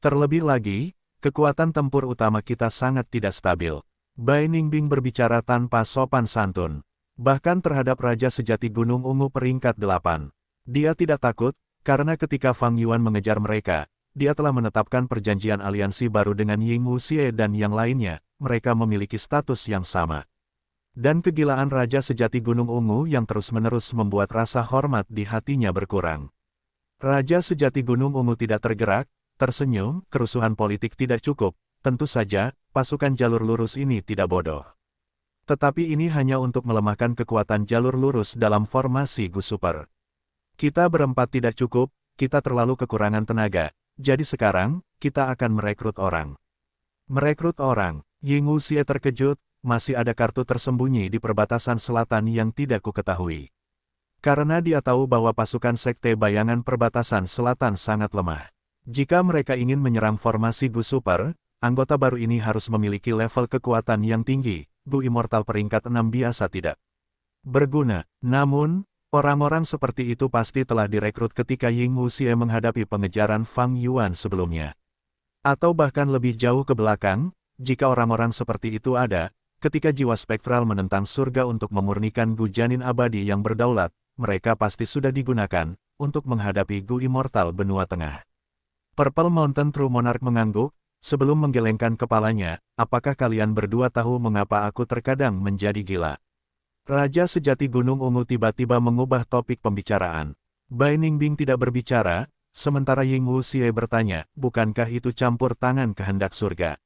Terlebih lagi, kekuatan tempur utama kita sangat tidak stabil. Bai Ningbing berbicara tanpa sopan santun. Bahkan terhadap Raja Sejati Gunung Ungu peringkat 8. Dia tidak takut, karena ketika Fang Yuan mengejar mereka, dia telah menetapkan perjanjian aliansi baru dengan Ying Wuxie dan yang lainnya, mereka memiliki status yang sama. Dan kegilaan Raja Sejati Gunung Ungu yang terus-menerus membuat rasa hormat di hatinya berkurang. Raja Sejati Gunung Ungu tidak tergerak, tersenyum, kerusuhan politik tidak cukup, tentu saja, pasukan jalur lurus ini tidak bodoh. Tetapi ini hanya untuk melemahkan kekuatan jalur lurus dalam formasi Gu Super. Kita berempat tidak cukup, kita terlalu kekurangan tenaga, jadi sekarang, kita akan merekrut orang. Merekrut orang, Ying Wuxie terkejut, masih ada kartu tersembunyi di perbatasan selatan yang tidak kuketahui. Karena dia tahu bahwa pasukan Sekte Bayangan Perbatasan Selatan sangat lemah. Jika mereka ingin menyerang formasi Gu Super, anggota baru ini harus memiliki level kekuatan yang tinggi, Gu Immortal peringkat 6 biasa tidak berguna. Namun, orang-orang seperti itu pasti telah direkrut ketika Ying Wuxie menghadapi pengejaran Fang Yuan sebelumnya. Atau bahkan lebih jauh ke belakang, jika orang-orang seperti itu ada, ketika jiwa spektral menentang surga untuk memurnikan Gu Janin abadi yang berdaulat, mereka pasti sudah digunakan untuk menghadapi Gu Immortal benua tengah. Purple Mountain True Monarch mengangguk, sebelum menggelengkan kepalanya, apakah kalian berdua tahu mengapa aku terkadang menjadi gila? Raja Sejati Gunung Ungu tiba-tiba mengubah topik pembicaraan. Bai Ningbing tidak berbicara, sementara Ying Wuxie bertanya, bukankah itu campur tangan kehendak surga?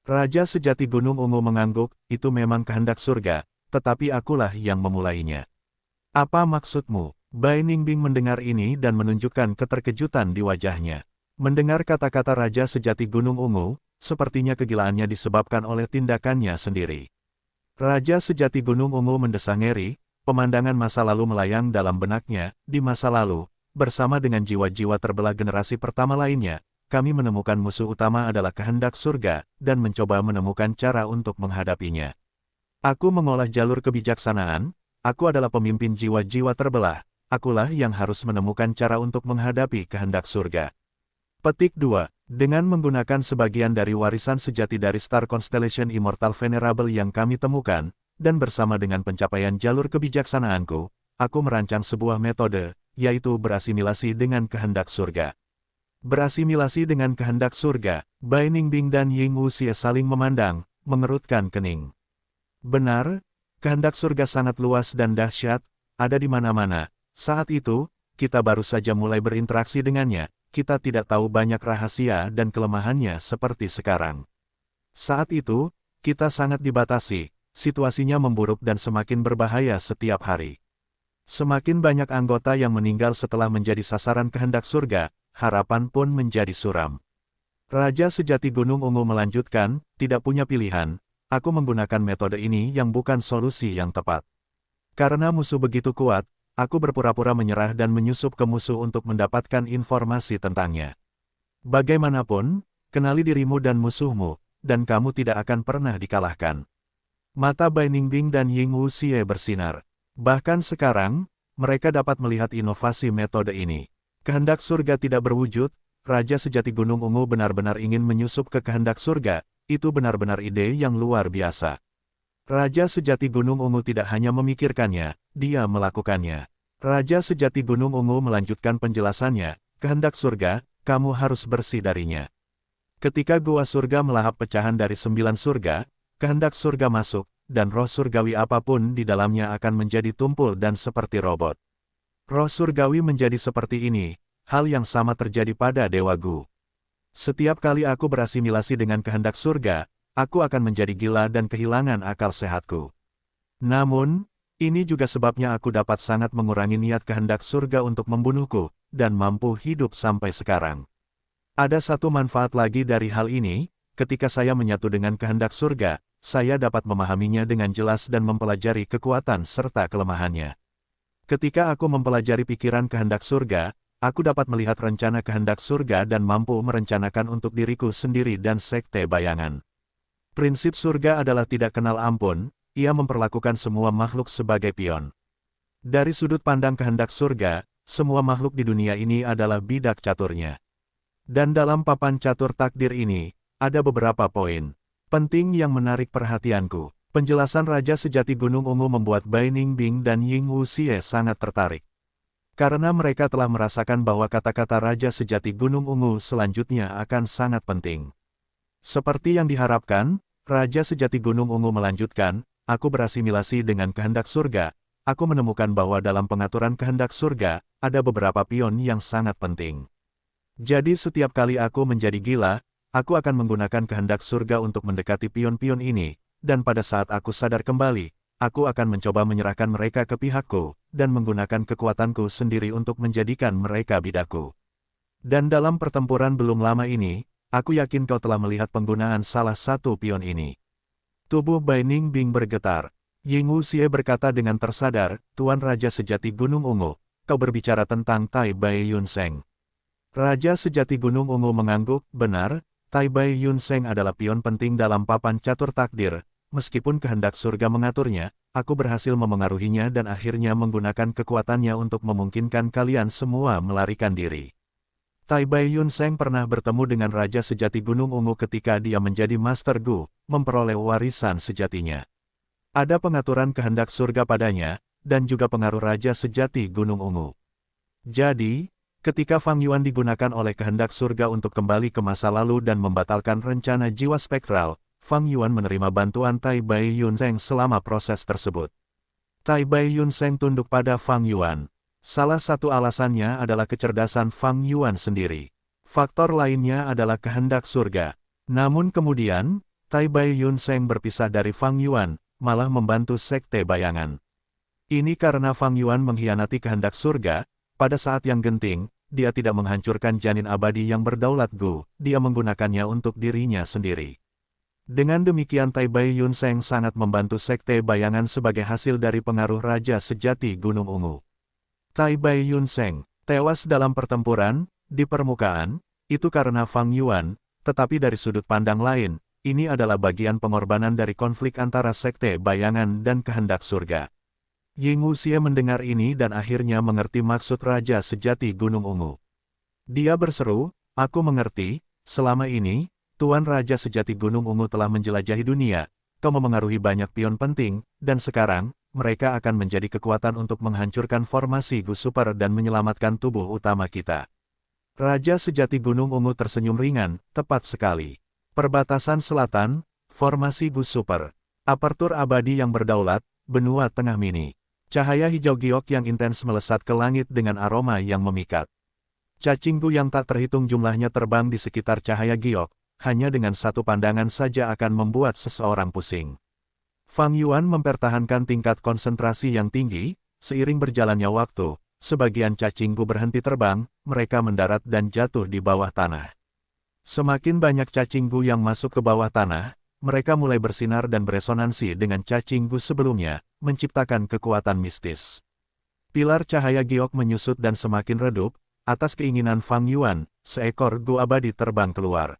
Raja Sejati Gunung Ungu mengangguk, itu memang kehendak surga, tetapi akulah yang memulainya. Apa maksudmu? Bai Ningbing mendengar ini dan menunjukkan keterkejutan di wajahnya. Mendengar kata-kata Raja Sejati Gunung Ungu, sepertinya kegilaannya disebabkan oleh tindakannya sendiri. Raja Sejati Gunung Ungu mendesah ngeri, pemandangan masa lalu melayang dalam benaknya. Di masa lalu, bersama dengan jiwa-jiwa terbelah generasi pertama lainnya, kami menemukan musuh utama adalah kehendak surga, dan mencoba menemukan cara untuk menghadapinya. Aku mengolah jalur kebijaksanaan, aku adalah pemimpin jiwa-jiwa terbelah, akulah yang harus menemukan cara untuk menghadapi kehendak surga. Petik 2. Dengan menggunakan sebagian dari warisan sejati dari Star Constellation Immortal Venerable yang kami temukan, dan bersama dengan pencapaian jalur kebijaksanaanku, aku merancang sebuah metode, yaitu berasimilasi dengan kehendak surga. Berasimilasi dengan kehendak surga, Bai Ningbing dan Ying Wuxie saling memandang, mengerutkan kening. Benar, kehendak surga sangat luas dan dahsyat, ada di mana-mana. Saat itu, kita baru saja mulai berinteraksi dengannya, kita tidak tahu banyak rahasia dan kelemahannya seperti sekarang. Saat itu, kita sangat dibatasi, situasinya memburuk dan semakin berbahaya setiap hari. Semakin banyak anggota yang meninggal setelah menjadi sasaran kehendak surga, harapan pun menjadi suram. Raja Sejati Gunung Ungu melanjutkan, tidak punya pilihan, aku menggunakan metode ini yang bukan solusi yang tepat. Karena musuh begitu kuat, aku berpura-pura menyerah dan menyusup ke musuh untuk mendapatkan informasi tentangnya. Bagaimanapun, kenali dirimu dan musuhmu, dan kamu tidak akan pernah dikalahkan. Mata Bai Ningbing dan Ying Wuxie bersinar. Bahkan sekarang, mereka dapat melihat inovasi metode ini. Kehendak surga tidak berwujud, Raja Sejati Gunung Ungu benar-benar ingin menyusup ke kehendak surga, itu benar-benar ide yang luar biasa. Raja Sejati Gunung Ungu tidak hanya memikirkannya, dia melakukannya. Raja Sejati Gunung Ungu melanjutkan penjelasannya, kehendak surga, kamu harus bersih darinya. Ketika gua surga melahap pecahan dari 9 surga, kehendak surga masuk, dan roh surgawi apapun di dalamnya akan menjadi tumpul dan seperti robot. Roh surgawi menjadi seperti ini, hal yang sama terjadi pada Dewa Gu. Setiap kali aku berasimilasi dengan kehendak surga, aku akan menjadi gila dan kehilangan akal sehatku. Namun, ini juga sebabnya aku dapat sangat mengurangi niat kehendak surga untuk membunuhku, dan mampu hidup sampai sekarang. Ada satu manfaat lagi dari hal ini, ketika saya menyatu dengan kehendak surga, saya dapat memahaminya dengan jelas dan mempelajari kekuatan serta kelemahannya. Ketika aku mempelajari pikiran kehendak surga, aku dapat melihat rencana kehendak surga dan mampu merencanakan untuk diriku sendiri dan sekte bayangan. Prinsip surga adalah tidak kenal ampun, ia memperlakukan semua makhluk sebagai pion. Dari sudut pandang kehendak surga, semua makhluk di dunia ini adalah bidak caturnya. Dan dalam papan catur takdir ini, ada beberapa poin penting yang menarik perhatianku. Penjelasan Raja Sejati Gunung Ungu membuat Bai Ningbing dan Ying Wuxie sangat tertarik. Karena mereka telah merasakan bahwa kata-kata Raja Sejati Gunung Ungu selanjutnya akan sangat penting. Seperti yang diharapkan, Raja Sejati Gunung Ungu melanjutkan, aku berasimilasi dengan kehendak surga. Aku menemukan bahwa dalam pengaturan kehendak surga, ada beberapa pion yang sangat penting. Jadi setiap kali aku menjadi gila, aku akan menggunakan kehendak surga untuk mendekati pion-pion ini, dan pada saat aku sadar kembali, aku akan mencoba menyerahkan mereka ke pihakku, dan menggunakan kekuatanku sendiri untuk menjadikan mereka bidaku. Dan dalam pertempuran belum lama ini, aku yakin kau telah melihat penggunaan salah satu pion ini. Tubuh Bai Ningbing bergetar. Ying Wuxie berkata dengan tersadar, Tuan Raja Sejati Gunung Ungu, kau berbicara tentang Tai Bai Yunseng. Raja Sejati Gunung Ungu mengangguk, benar, Tai Bai Yunseng adalah pion penting dalam papan catur takdir. Meskipun kehendak surga mengaturnya, aku berhasil memengaruhinya dan akhirnya menggunakan kekuatannya untuk memungkinkan kalian semua melarikan diri. Tai Bai Yunseng pernah bertemu dengan Raja Sejati Gunung Ungu ketika dia menjadi Master Gu, memperoleh warisan sejatinya. Ada pengaturan kehendak surga padanya, dan juga pengaruh Raja Sejati Gunung Ungu. Jadi, ketika Fang Yuan digunakan oleh kehendak surga untuk kembali ke masa lalu dan membatalkan rencana jiwa spektral, Fang Yuan menerima bantuan Tai Bai Yunseng selama proses tersebut. Tai Bai Yunseng tunduk pada Fang Yuan. Salah satu alasannya adalah kecerdasan Fang Yuan sendiri. Faktor lainnya adalah kehendak surga. Namun kemudian, Tai Bai Yunseng berpisah dari Fang Yuan, malah membantu Sekte Bayangan. Ini karena Fang Yuan mengkhianati kehendak surga, pada saat yang genting, dia tidak menghancurkan janin abadi yang berdaulat Gu, dia menggunakannya untuk dirinya sendiri. Dengan demikian Tai Bai Yunseng sangat membantu Sekte Bayangan sebagai hasil dari pengaruh Raja Sejati Gunung Ungu. Tai Bai Yunseng tewas dalam pertempuran, di permukaan, itu karena Fang Yuan, tetapi dari sudut pandang lain, ini adalah bagian pengorbanan dari konflik antara Sekte Bayangan dan kehendak surga. Ying Wuxie mendengar ini dan akhirnya mengerti maksud Raja Sejati Gunung Ungu. Dia berseru, aku mengerti, selama ini, Tuan Raja Sejati Gunung Ungu telah menjelajahi dunia, kau memengaruhi banyak pion penting, dan sekarang, mereka akan menjadi kekuatan untuk menghancurkan formasi Gu Super dan menyelamatkan tubuh utama kita. Raja Sejati Gunung Ungu tersenyum ringan, tepat sekali. Perbatasan selatan, formasi Gu Super. Apertur abadi yang berdaulat, benua tengah mini. Cahaya hijau giok yang intens melesat ke langit dengan aroma yang memikat. Cacing Gu yang tak terhitung jumlahnya terbang di sekitar cahaya giok. Hanya dengan satu pandangan saja akan membuat seseorang pusing. Fang Yuan mempertahankan tingkat konsentrasi yang tinggi, seiring berjalannya waktu, sebagian cacing Gu berhenti terbang, mereka mendarat dan jatuh di bawah tanah. Semakin banyak cacing Gu yang masuk ke bawah tanah, mereka mulai bersinar dan beresonansi dengan cacing Gu sebelumnya, menciptakan kekuatan mistis. Pilar cahaya giok menyusut dan semakin redup, atas keinginan Fang Yuan, seekor Gu abadi terbang keluar.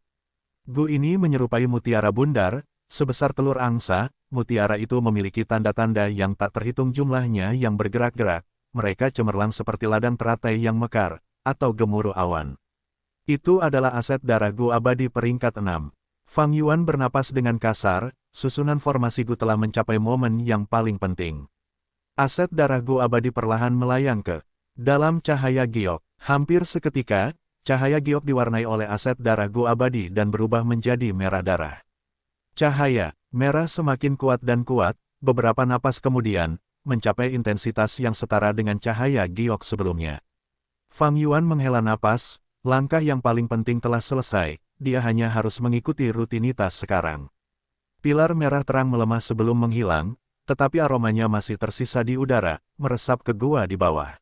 Gu ini menyerupai mutiara bundar, sebesar telur angsa, mutiara itu memiliki tanda-tanda yang tak terhitung jumlahnya yang bergerak-gerak, mereka cemerlang seperti ladang teratai yang mekar, atau gemuruh awan. Itu adalah aset darah Gu abadi peringkat 6. Fang Yuan bernapas dengan kasar, susunan formasi Gu telah mencapai momen yang paling penting. Aset darah Gu abadi perlahan melayang ke dalam cahaya giok, hampir seketika, cahaya giok diwarnai oleh aset darah Gu abadi dan berubah menjadi merah darah. Cahaya merah semakin kuat dan kuat, beberapa napas kemudian, mencapai intensitas yang setara dengan cahaya giok sebelumnya. Fang Yuan menghela napas, langkah yang paling penting telah selesai, dia hanya harus mengikuti rutinitas sekarang. Pilar merah terang melemah sebelum menghilang, tetapi aromanya masih tersisa di udara, meresap ke gua di bawah.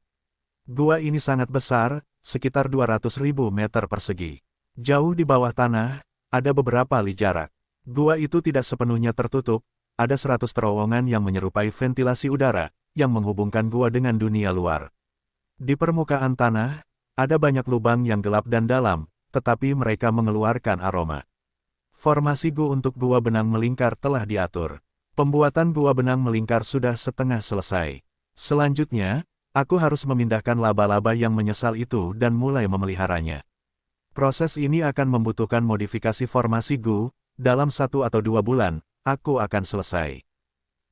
Gua ini sangat besar, sekitar 200.000 meter persegi. Jauh di bawah tanah, ada beberapa li jarak. Gua itu tidak sepenuhnya tertutup, ada 100 terowongan yang menyerupai ventilasi udara, yang menghubungkan gua dengan dunia luar. Di permukaan tanah, ada banyak lubang yang gelap dan dalam, tetapi mereka mengeluarkan aroma. Formasi gua untuk gua benang melingkar telah diatur. Pembuatan gua benang melingkar sudah setengah selesai. Selanjutnya, aku harus memindahkan laba-laba yang menyesal itu dan mulai memeliharanya. Proses ini akan membutuhkan modifikasi formasi Gu, dalam 1 atau 2 bulan, aku akan selesai.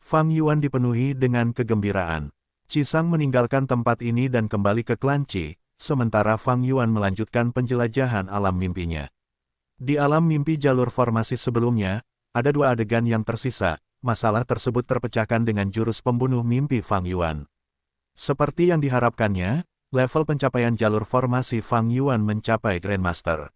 Fang Yuan dipenuhi dengan kegembiraan. Qisang meninggalkan tempat ini dan kembali ke klan Qi, sementara Fang Yuan melanjutkan penjelajahan alam mimpinya. Di alam mimpi jalur formasi sebelumnya, ada 2 adegan yang tersisa, masalah tersebut terpecahkan dengan jurus pembunuh mimpi Fang Yuan. Seperti yang diharapkannya, level pencapaian jalur formasi Fang Yuan mencapai Grandmaster.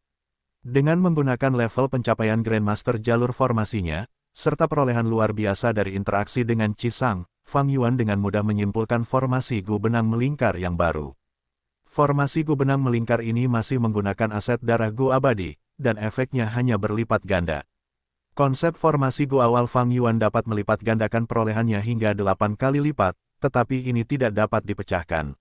Dengan menggunakan level pencapaian Grandmaster jalur formasinya, serta perolehan luar biasa dari interaksi dengan Qisang, Fang Yuan dengan mudah menyimpulkan formasi Gu Benang Melingkar yang baru. Formasi Gu Benang Melingkar ini masih menggunakan aset darah Gu abadi, dan efeknya hanya berlipat ganda. Konsep formasi Gu awal Fang Yuan dapat melipat gandakan perolehannya hingga 8 kali lipat, tetapi ini tidak dapat dipecahkan.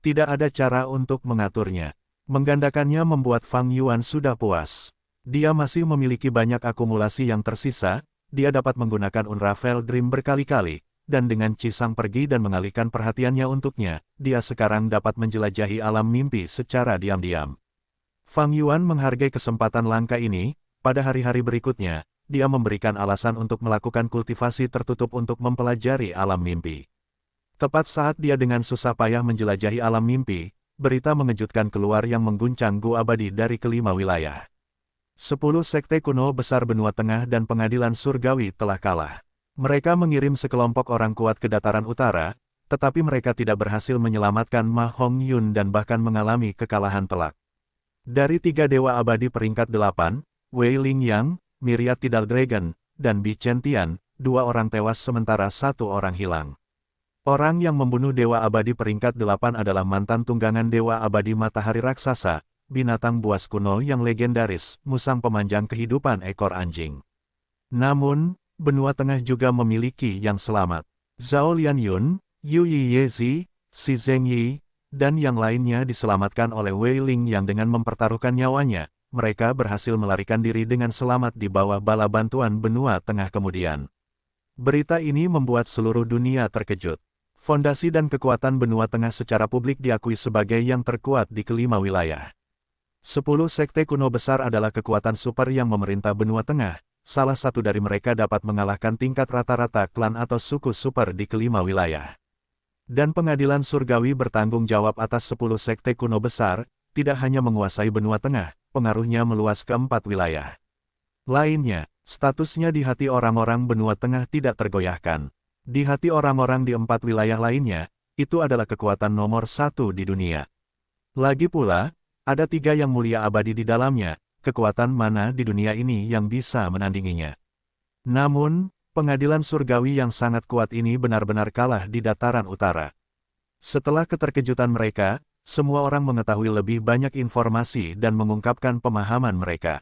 Tidak ada cara untuk mengaturnya. Menggandakannya membuat Fang Yuan sudah puas. Dia masih memiliki banyak akumulasi yang tersisa, dia dapat menggunakan Unravel Dream berkali-kali, dan dengan Qisang pergi dan mengalihkan perhatiannya untuknya, dia sekarang dapat menjelajahi alam mimpi secara diam-diam. Fang Yuan menghargai kesempatan langka ini, pada hari-hari berikutnya, dia memberikan alasan untuk melakukan kultivasi tertutup untuk mempelajari alam mimpi. Tepat saat dia dengan susah payah menjelajahi alam mimpi, berita mengejutkan keluar yang mengguncang Gu abadi dari kelima wilayah. 10 sekte kuno besar benua tengah dan pengadilan surgawi telah kalah. Mereka mengirim sekelompok orang kuat ke dataran utara, tetapi mereka tidak berhasil menyelamatkan Ma Hongyun dan bahkan mengalami kekalahan telak. Dari 3 dewa abadi peringkat 8, Wei Lingyang, Myriad Tidal Dragon, dan Bi Chen Tian, 2 orang tewas sementara 1 orang hilang. Orang yang membunuh Dewa Abadi peringkat 8 adalah mantan tunggangan Dewa Abadi Matahari Raksasa, binatang buas kuno yang legendaris, musang pemanjang kehidupan ekor anjing. Namun, benua tengah juga memiliki yang selamat. Zhao Lianyun, Yu Yiyezi, Xi Zhengyi, dan yang lainnya diselamatkan oleh Wei Ling yang dengan mempertaruhkan nyawanya, mereka berhasil melarikan diri dengan selamat di bawah bala bantuan benua tengah kemudian. Berita ini membuat seluruh dunia terkejut. Fondasi dan kekuatan benua tengah secara publik diakui sebagai yang terkuat di kelima wilayah. 10 sekte kuno besar adalah kekuatan super yang memerintah benua tengah, salah satu dari mereka dapat mengalahkan tingkat rata-rata klan atau suku super di kelima wilayah. Dan pengadilan surgawi bertanggung jawab atas 10 sekte kuno besar, tidak hanya menguasai benua tengah, pengaruhnya meluas ke 4 wilayah lainnya. Statusnya di hati orang-orang benua tengah tidak tergoyahkan. Di hati orang-orang di 4 wilayah lainnya, itu adalah kekuatan nomor 1 di dunia. Lagi pula, ada 3 yang mulia abadi di dalamnya, kekuatan mana di dunia ini yang bisa menandinginya. Namun, pengadilan surgawi yang sangat kuat ini benar-benar kalah di dataran utara. Setelah keterkejutan mereka, semua orang mengetahui lebih banyak informasi dan mengungkapkan pemahaman mereka.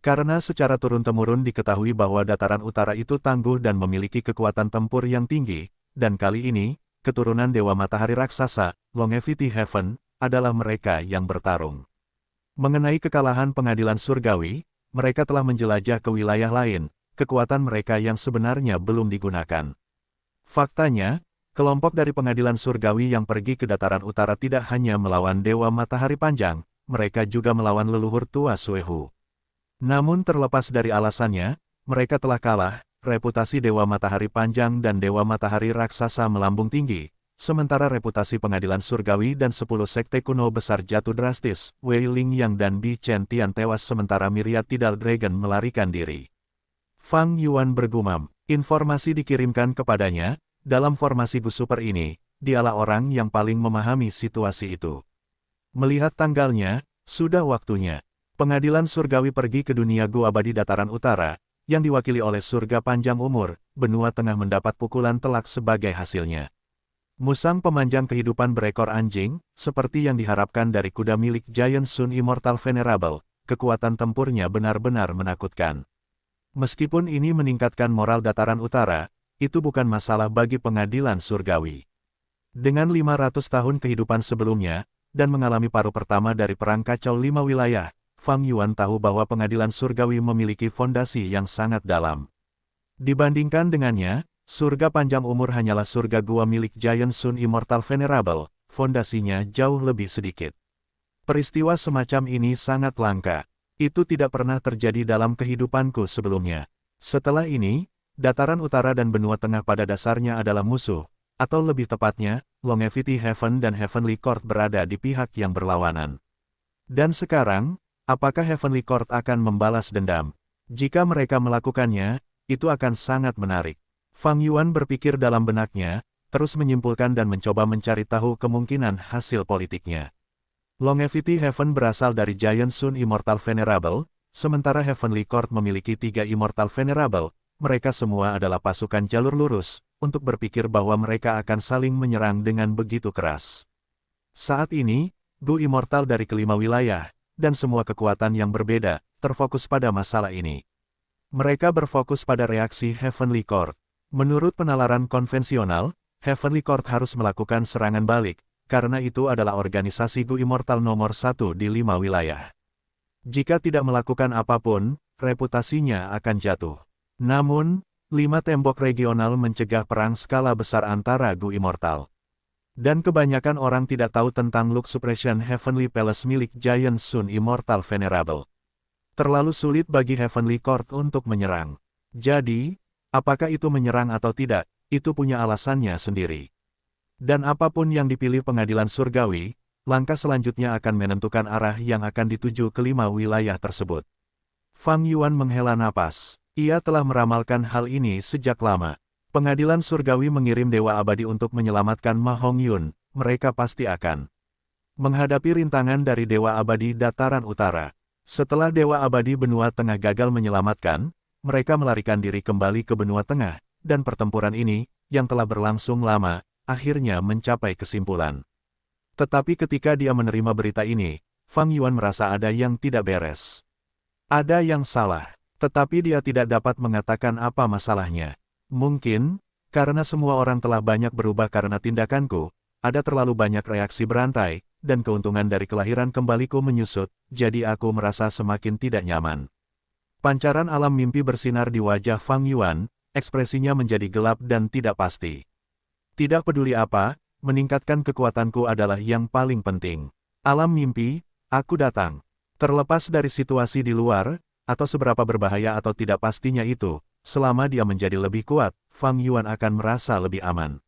Karena secara turun-temurun diketahui bahwa dataran utara itu tangguh dan memiliki kekuatan tempur yang tinggi, dan kali ini, keturunan Dewa Matahari Raksasa, Longevity Heaven, adalah mereka yang bertarung. Mengenai kekalahan pengadilan surgawi, mereka telah menjelajah ke wilayah lain, kekuatan mereka yang sebenarnya belum digunakan. Faktanya, kelompok dari pengadilan surgawi yang pergi ke dataran utara tidak hanya melawan Dewa Matahari Panjang, mereka juga melawan leluhur tua Suehu. Namun terlepas dari alasannya, mereka telah kalah, reputasi Dewa Matahari Panjang dan Dewa Matahari Raksasa melambung tinggi, sementara reputasi pengadilan surgawi dan 10 sekte kuno besar jatuh drastis, Wei Lingyang dan Bi Chen Tian tewas sementara Myriad Tidal Dragon melarikan diri. Fang Yuan bergumam, informasi dikirimkan kepadanya, dalam formasi Gu Super ini, dialah orang yang paling memahami situasi itu. Melihat tanggalnya, sudah waktunya. Pengadilan surgawi pergi ke dunia Gu abadi dataran utara, yang diwakili oleh surga panjang umur, benua tengah mendapat pukulan telak sebagai hasilnya. Musang pemanjang kehidupan berekor anjing, seperti yang diharapkan dari kuda milik Giant Sun Immortal Venerable, kekuatan tempurnya benar-benar menakutkan. Meskipun ini meningkatkan moral dataran utara, itu bukan masalah bagi pengadilan surgawi. Dengan 500 tahun kehidupan sebelumnya, dan mengalami paruh pertama dari perang kacau 5 wilayah, Fang Yuan tahu bahwa pengadilan surgawi memiliki fondasi yang sangat dalam. Dibandingkan dengannya, surga panjang umur hanyalah surga gua milik Giant Sun Immortal Venerable, fondasinya jauh lebih sedikit. Peristiwa semacam ini sangat langka. Itu tidak pernah terjadi dalam kehidupanku sebelumnya. Setelah ini, dataran utara dan benua tengah pada dasarnya adalah musuh, atau lebih tepatnya, Longevity Heaven dan Heavenly Court berada di pihak yang berlawanan. Dan sekarang, apakah Heavenly Court akan membalas dendam? Jika mereka melakukannya, itu akan sangat menarik. Fang Yuan berpikir dalam benaknya, terus menyimpulkan dan mencoba mencari tahu kemungkinan hasil politiknya. Longevity Heaven berasal dari Giant Sun Immortal Venerable, sementara Heavenly Court memiliki 3 Immortal Venerable. Mereka semua adalah pasukan jalur lurus, untuk berpikir bahwa mereka akan saling menyerang dengan begitu keras. Saat ini, Gu Immortal dari kelima wilayah, dan semua kekuatan yang berbeda, terfokus pada masalah ini. Mereka berfokus pada reaksi Heavenly Court. Menurut penalaran konvensional, Heavenly Court harus melakukan serangan balik, karena itu adalah organisasi Gu Immortal nomor 1 di 5 wilayah. Jika tidak melakukan apapun, reputasinya akan jatuh. Namun, 5 tembok regional mencegah perang skala besar antara Gu Immortal. Dan kebanyakan orang tidak tahu tentang Lux Suppression Heavenly Palace milik Giant Sun Immortal Venerable. Terlalu sulit bagi Heavenly Court untuk menyerang. Jadi, apakah itu menyerang atau tidak, itu punya alasannya sendiri. Dan apapun yang dipilih pengadilan surgawi, langkah selanjutnya akan menentukan arah yang akan dituju kelima wilayah tersebut. Fang Yuan menghela napas. Ia telah meramalkan hal ini sejak lama. Pengadilan surgawi mengirim Dewa Abadi untuk menyelamatkan Ma Hongyun, mereka pasti akan menghadapi rintangan dari Dewa Abadi Dataran Utara. Setelah Dewa Abadi Benua Tengah gagal menyelamatkan, mereka melarikan diri kembali ke Benua Tengah, dan pertempuran ini, yang telah berlangsung lama, akhirnya mencapai kesimpulan. Tetapi ketika dia menerima berita ini, Fang Yuan merasa ada yang tidak beres. Ada yang salah, tetapi dia tidak dapat mengatakan apa masalahnya. Mungkin, karena semua orang telah banyak berubah karena tindakanku, ada terlalu banyak reaksi berantai, dan keuntungan dari kelahiran kembaliku menyusut, jadi aku merasa semakin tidak nyaman. Pancaran alam mimpi bersinar di wajah Fang Yuan, ekspresinya menjadi gelap dan tidak pasti. Tidak peduli apa, meningkatkan kekuatanku adalah yang paling penting. Alam mimpi, aku datang. Terlepas dari situasi di luar, atau seberapa berbahaya atau tidak pastinya itu, selama dia menjadi lebih kuat, Fang Yuan akan merasa lebih aman.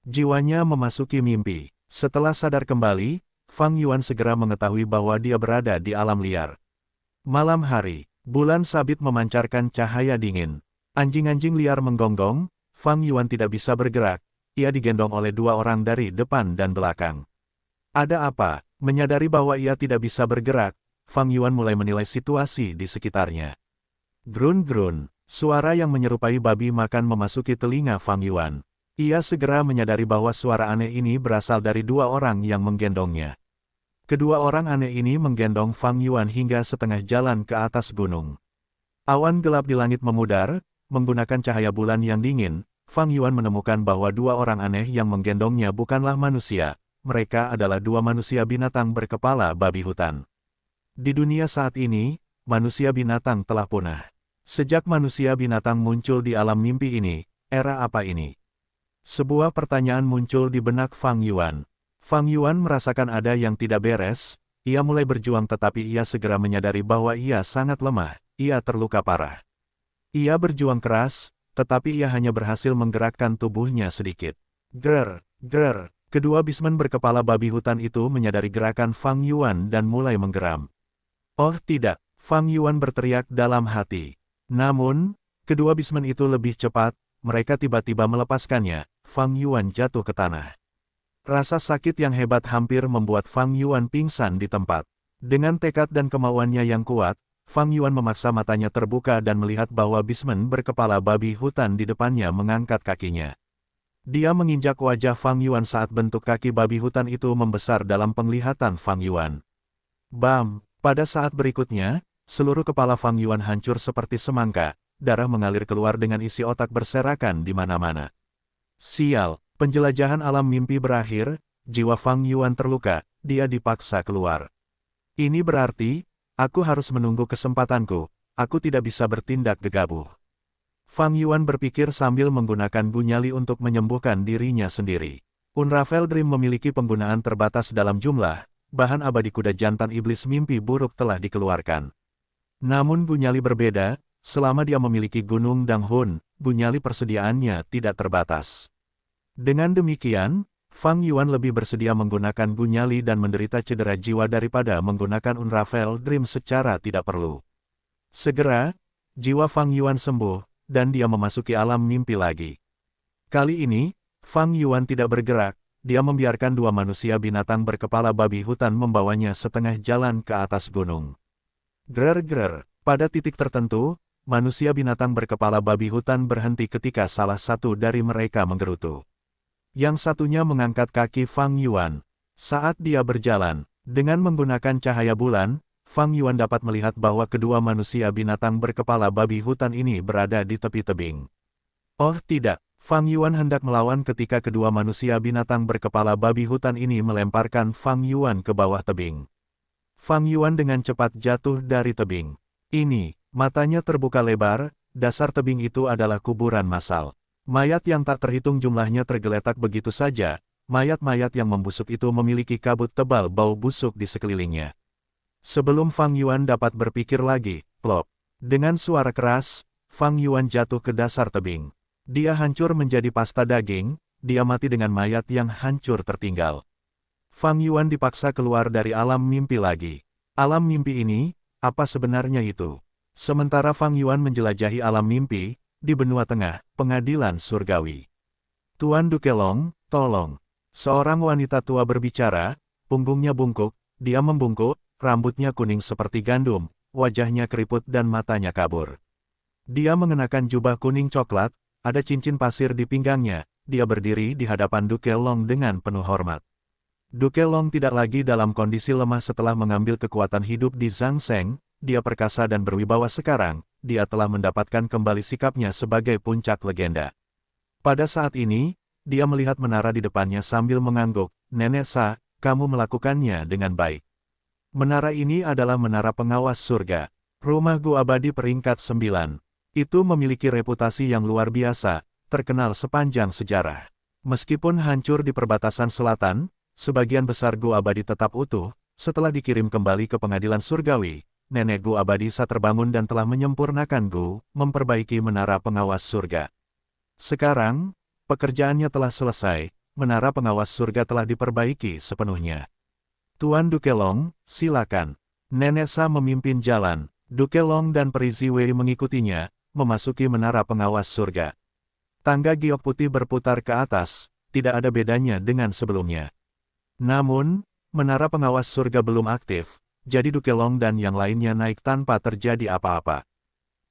Jiwanya memasuki mimpi. Setelah sadar kembali, Fang Yuan segera mengetahui bahwa dia berada di alam liar. Malam hari, bulan sabit memancarkan cahaya dingin. Anjing-anjing liar menggonggong, Fang Yuan tidak bisa bergerak, ia digendong oleh 2 orang dari depan dan belakang. Ada apa? Menyadari bahwa ia tidak bisa bergerak, Fang Yuan mulai menilai situasi di sekitarnya. Grun-grun, suara yang menyerupai babi makan memasuki telinga Fang Yuan. Ia segera menyadari bahwa suara aneh ini berasal dari 2 orang yang menggendongnya. Kedua orang aneh ini menggendong Fang Yuan hingga setengah jalan ke atas gunung. Awan gelap di langit memudar, menggunakan cahaya bulan yang dingin, Fang Yuan menemukan bahwa 2 orang aneh yang menggendongnya bukanlah manusia, mereka adalah 2 manusia binatang berkepala babi hutan. Di dunia saat ini, manusia binatang telah punah. Sejak manusia binatang muncul di alam mimpi ini, era apa ini? Sebuah pertanyaan muncul di benak Fang Yuan. Fang Yuan merasakan ada yang tidak beres, ia mulai berjuang tetapi ia segera menyadari bahwa ia sangat lemah, ia terluka parah. Ia berjuang keras, tetapi ia hanya berhasil menggerakkan tubuhnya sedikit. Ger, kedua bismen berkepala babi hutan itu menyadari gerakan Fang Yuan dan mulai menggeram. Oh tidak, Fang Yuan berteriak dalam hati. Namun, kedua bismen itu lebih cepat, mereka tiba-tiba melepaskannya, Fang Yuan jatuh ke tanah. Rasa sakit yang hebat hampir membuat Fang Yuan pingsan di tempat. Dengan tekad dan kemauannya yang kuat, Fang Yuan memaksa matanya terbuka dan melihat bahwa bismen berkepala babi hutan di depannya mengangkat kakinya. Dia menginjak wajah Fang Yuan saat bentuk kaki babi hutan itu membesar dalam penglihatan Fang Yuan. Bam! Pada saat berikutnya, seluruh kepala Fang Yuan hancur seperti semangka, darah mengalir keluar dengan isi otak berserakan di mana-mana. Sial, penjelajahan alam mimpi berakhir, jiwa Fang Yuan terluka, dia dipaksa keluar. Ini berarti, aku harus menunggu kesempatanku, aku tidak bisa bertindak gegabah. Fang Yuan berpikir sambil menggunakan gunyali untuk menyembuhkan dirinya sendiri. Unravel Dream memiliki penggunaan terbatas dalam jumlah, bahan abadi kuda jantan iblis mimpi buruk telah dikeluarkan. Namun gunyali berbeda, selama dia memiliki Gunung Danghun, gunyali persediaannya tidak terbatas. Dengan demikian, Fang Yuan lebih bersedia menggunakan gunyali dan menderita cedera jiwa daripada menggunakan Unravel Dream secara tidak perlu. Segera, jiwa Fang Yuan sembuh, dan dia memasuki alam mimpi lagi. Kali ini, Fang Yuan tidak bergerak, dia membiarkan dua manusia binatang berkepala babi hutan membawanya setengah jalan ke atas gunung. Grer-grer, pada titik tertentu, manusia binatang berkepala babi hutan berhenti ketika salah satu dari mereka menggerutu. Yang satunya mengangkat kaki Fang Yuan. Saat dia berjalan, dengan menggunakan cahaya bulan, Fang Yuan dapat melihat bahwa kedua manusia binatang berkepala babi hutan ini berada di tepi tebing. Oh tidak, Fang Yuan hendak melawan ketika kedua manusia binatang berkepala babi hutan ini melemparkan Fang Yuan ke bawah tebing. Fang Yuan dengan cepat jatuh dari tebing. Ini, matanya terbuka lebar, dasar tebing itu adalah kuburan massal. Mayat yang tak terhitung jumlahnya tergeletak begitu saja, mayat-mayat yang membusuk itu memiliki kabut tebal bau busuk di sekelilingnya. Sebelum Fang Yuan dapat berpikir lagi, plop. Dengan suara keras, Fang Yuan jatuh ke dasar tebing. Dia hancur menjadi pasta daging, dia mati dengan mayat yang hancur tertinggal. Fang Yuan dipaksa keluar dari alam mimpi lagi. Alam mimpi ini, apa sebenarnya itu? Sementara Fang Yuan menjelajahi alam mimpi, di benua tengah, pengadilan surgawi. Tuan Dukelong, tolong. Seorang wanita tua berbicara, punggungnya bungkuk, dia membungkuk, rambutnya kuning seperti gandum, wajahnya keriput dan matanya kabur. Dia mengenakan jubah kuning coklat, ada cincin pasir di pinggangnya, dia berdiri di hadapan Dukelong dengan penuh hormat. Dukelong tidak lagi dalam kondisi lemah setelah mengambil kekuatan hidup di Zhang Seng, dia perkasa dan berwibawa sekarang, dia telah mendapatkan kembali sikapnya sebagai puncak legenda. Pada saat ini, dia melihat menara di depannya sambil mengangguk, Nenek Sa, kamu melakukannya dengan baik. Menara ini adalah menara pengawas surga, rumah gua abadi peringkat 9. Itu memiliki reputasi yang luar biasa, terkenal sepanjang sejarah. Meskipun hancur di perbatasan selatan, sebagian besar gua abadi tetap utuh. Setelah dikirim kembali ke pengadilan surgawi, nenek gua abadi Sa terbangun dan telah menyempurnakan gua, memperbaiki menara pengawas surga. Sekarang, pekerjaannya telah selesai, menara pengawas surga telah diperbaiki sepenuhnya. Tuan Dukelong, silakan. Nenek Sa memimpin jalan, Dukelong dan Peri Ziwei mengikutinya, memasuki menara pengawas surga. Tangga giok putih berputar ke atas, tidak ada bedanya dengan sebelumnya. Namun, menara pengawas surga belum aktif, jadi Dukelong dan yang lainnya naik tanpa terjadi apa-apa.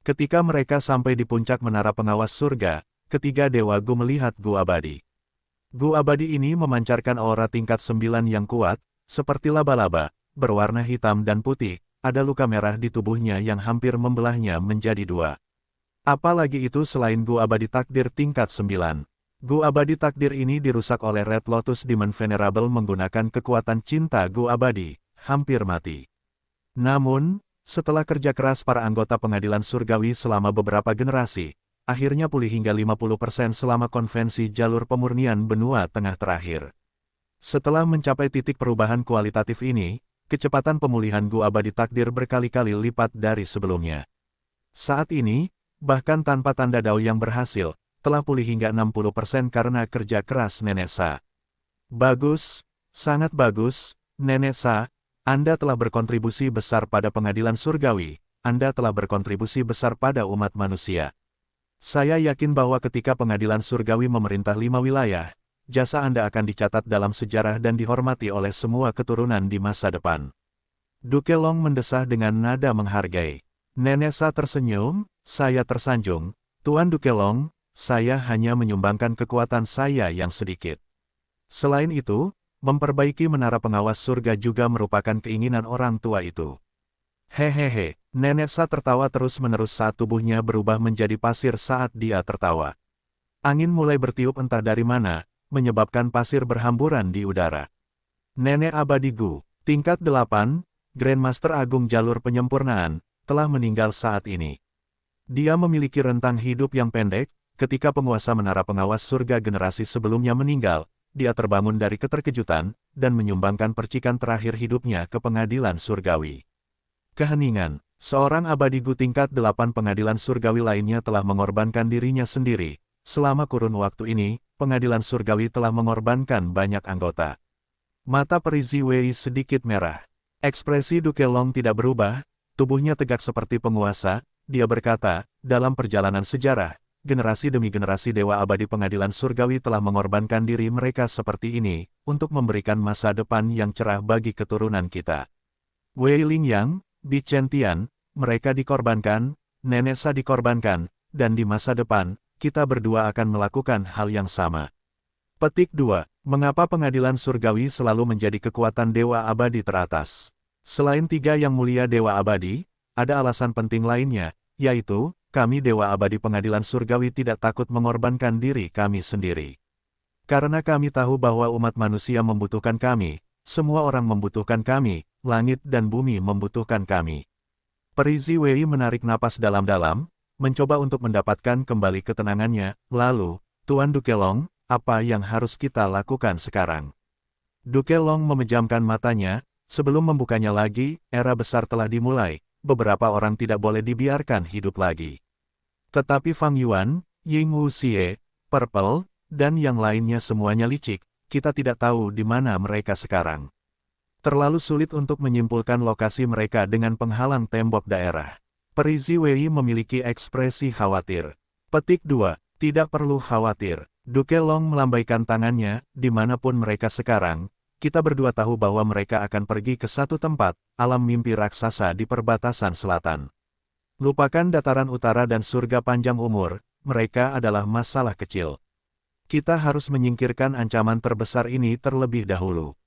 Ketika mereka sampai di puncak menara pengawas surga, ketiga dewa Gu melihat Gu abadi. Gu abadi ini memancarkan aura tingkat 9 yang kuat, seperti laba-laba, berwarna hitam dan putih, ada luka merah di tubuhnya yang hampir membelahnya menjadi dua. Apalagi itu selain Gu abadi takdir tingkat 9. Gu abadi takdir ini dirusak oleh Red Lotus Demon Venerable menggunakan kekuatan cinta Gu abadi, hampir mati. Namun, setelah kerja keras para anggota pengadilan surgawi selama beberapa generasi, akhirnya pulih hingga 50% selama konvensi jalur pemurnian benua tengah terakhir. Setelah mencapai titik perubahan kualitatif ini, kecepatan pemulihan Gu abadi takdir berkali-kali lipat dari sebelumnya. Saat ini, bahkan tanpa tanda dao yang berhasil, telah pulih hingga 60% karena kerja keras Nenek Sa. Bagus, sangat bagus, Nenek Sa, Anda telah berkontribusi besar pada pengadilan surgawi, Anda telah berkontribusi besar pada umat manusia. Saya yakin bahwa ketika pengadilan surgawi memerintah 5 wilayah, jasa Anda akan dicatat dalam sejarah dan dihormati oleh semua keturunan di masa depan. Dukelong mendesah dengan nada menghargai. Nenek Sa tersenyum, saya tersanjung, Tuan Dukelong, saya hanya menyumbangkan kekuatan saya yang sedikit. Selain itu, memperbaiki menara pengawas surga juga merupakan keinginan orang tua itu. Hehehe, Nenek Sa tertawa terus-menerus saat tubuhnya berubah menjadi pasir saat dia tertawa. Angin mulai bertiup entah dari mana, menyebabkan pasir berhamburan di udara. Nenek abadi Gu, tingkat 8, Grandmaster Agung Jalur Penyempurnaan, telah meninggal saat ini. Dia memiliki rentang hidup yang pendek, ketika penguasa menara pengawas surga generasi sebelumnya meninggal, dia terbangun dari keterkejutan, dan menyumbangkan percikan terakhir hidupnya ke pengadilan surgawi. Keheningan, seorang abadi Gu tingkat 8 pengadilan surgawi lainnya telah mengorbankan dirinya sendiri. Selama kurun waktu ini, pengadilan surgawi telah mengorbankan banyak anggota. Mata Peri Ziwei sedikit merah. Ekspresi Dukelong tidak berubah, tubuhnya tegak seperti penguasa, dia berkata, dalam perjalanan sejarah, generasi demi generasi Dewa Abadi Pengadilan Surgawi telah mengorbankan diri mereka seperti ini, untuk memberikan masa depan yang cerah bagi keturunan kita. Wei Lingyang, Bi Chentian, mereka dikorbankan, Nenek Sa dikorbankan, dan di masa depan, kita berdua akan melakukan hal yang sama. Petik 2. Mengapa pengadilan surgawi selalu menjadi kekuatan Dewa Abadi teratas? Selain 3 yang mulia Dewa Abadi, ada alasan penting lainnya, yaitu, kami Dewa Abadi Pengadilan Surgawi tidak takut mengorbankan diri kami sendiri. Karena kami tahu bahwa umat manusia membutuhkan kami, semua orang membutuhkan kami, langit dan bumi membutuhkan kami. Peri Ziwei menarik napas dalam-dalam, mencoba untuk mendapatkan kembali ketenangannya, lalu, Tuan Dukelong, apa yang harus kita lakukan sekarang? Dukelong memejamkan matanya, sebelum membukanya lagi, era besar telah dimulai, beberapa orang tidak boleh dibiarkan hidup lagi. Tetapi Fang Yuan, Ying Wuxie, Purple, dan yang lainnya semuanya licik, kita tidak tahu di mana mereka sekarang. Terlalu sulit untuk menyimpulkan lokasi mereka dengan penghalang tembok daerah. Peri Ziwei memiliki ekspresi khawatir. Petik 2. Tidak perlu khawatir. Dukelong melambaikan tangannya, dimanapun mereka sekarang, kita berdua tahu bahwa mereka akan pergi ke satu tempat, alam mimpi raksasa di perbatasan selatan. Lupakan dataran utara dan surga panjang umur, mereka adalah masalah kecil. Kita harus menyingkirkan ancaman terbesar ini terlebih dahulu.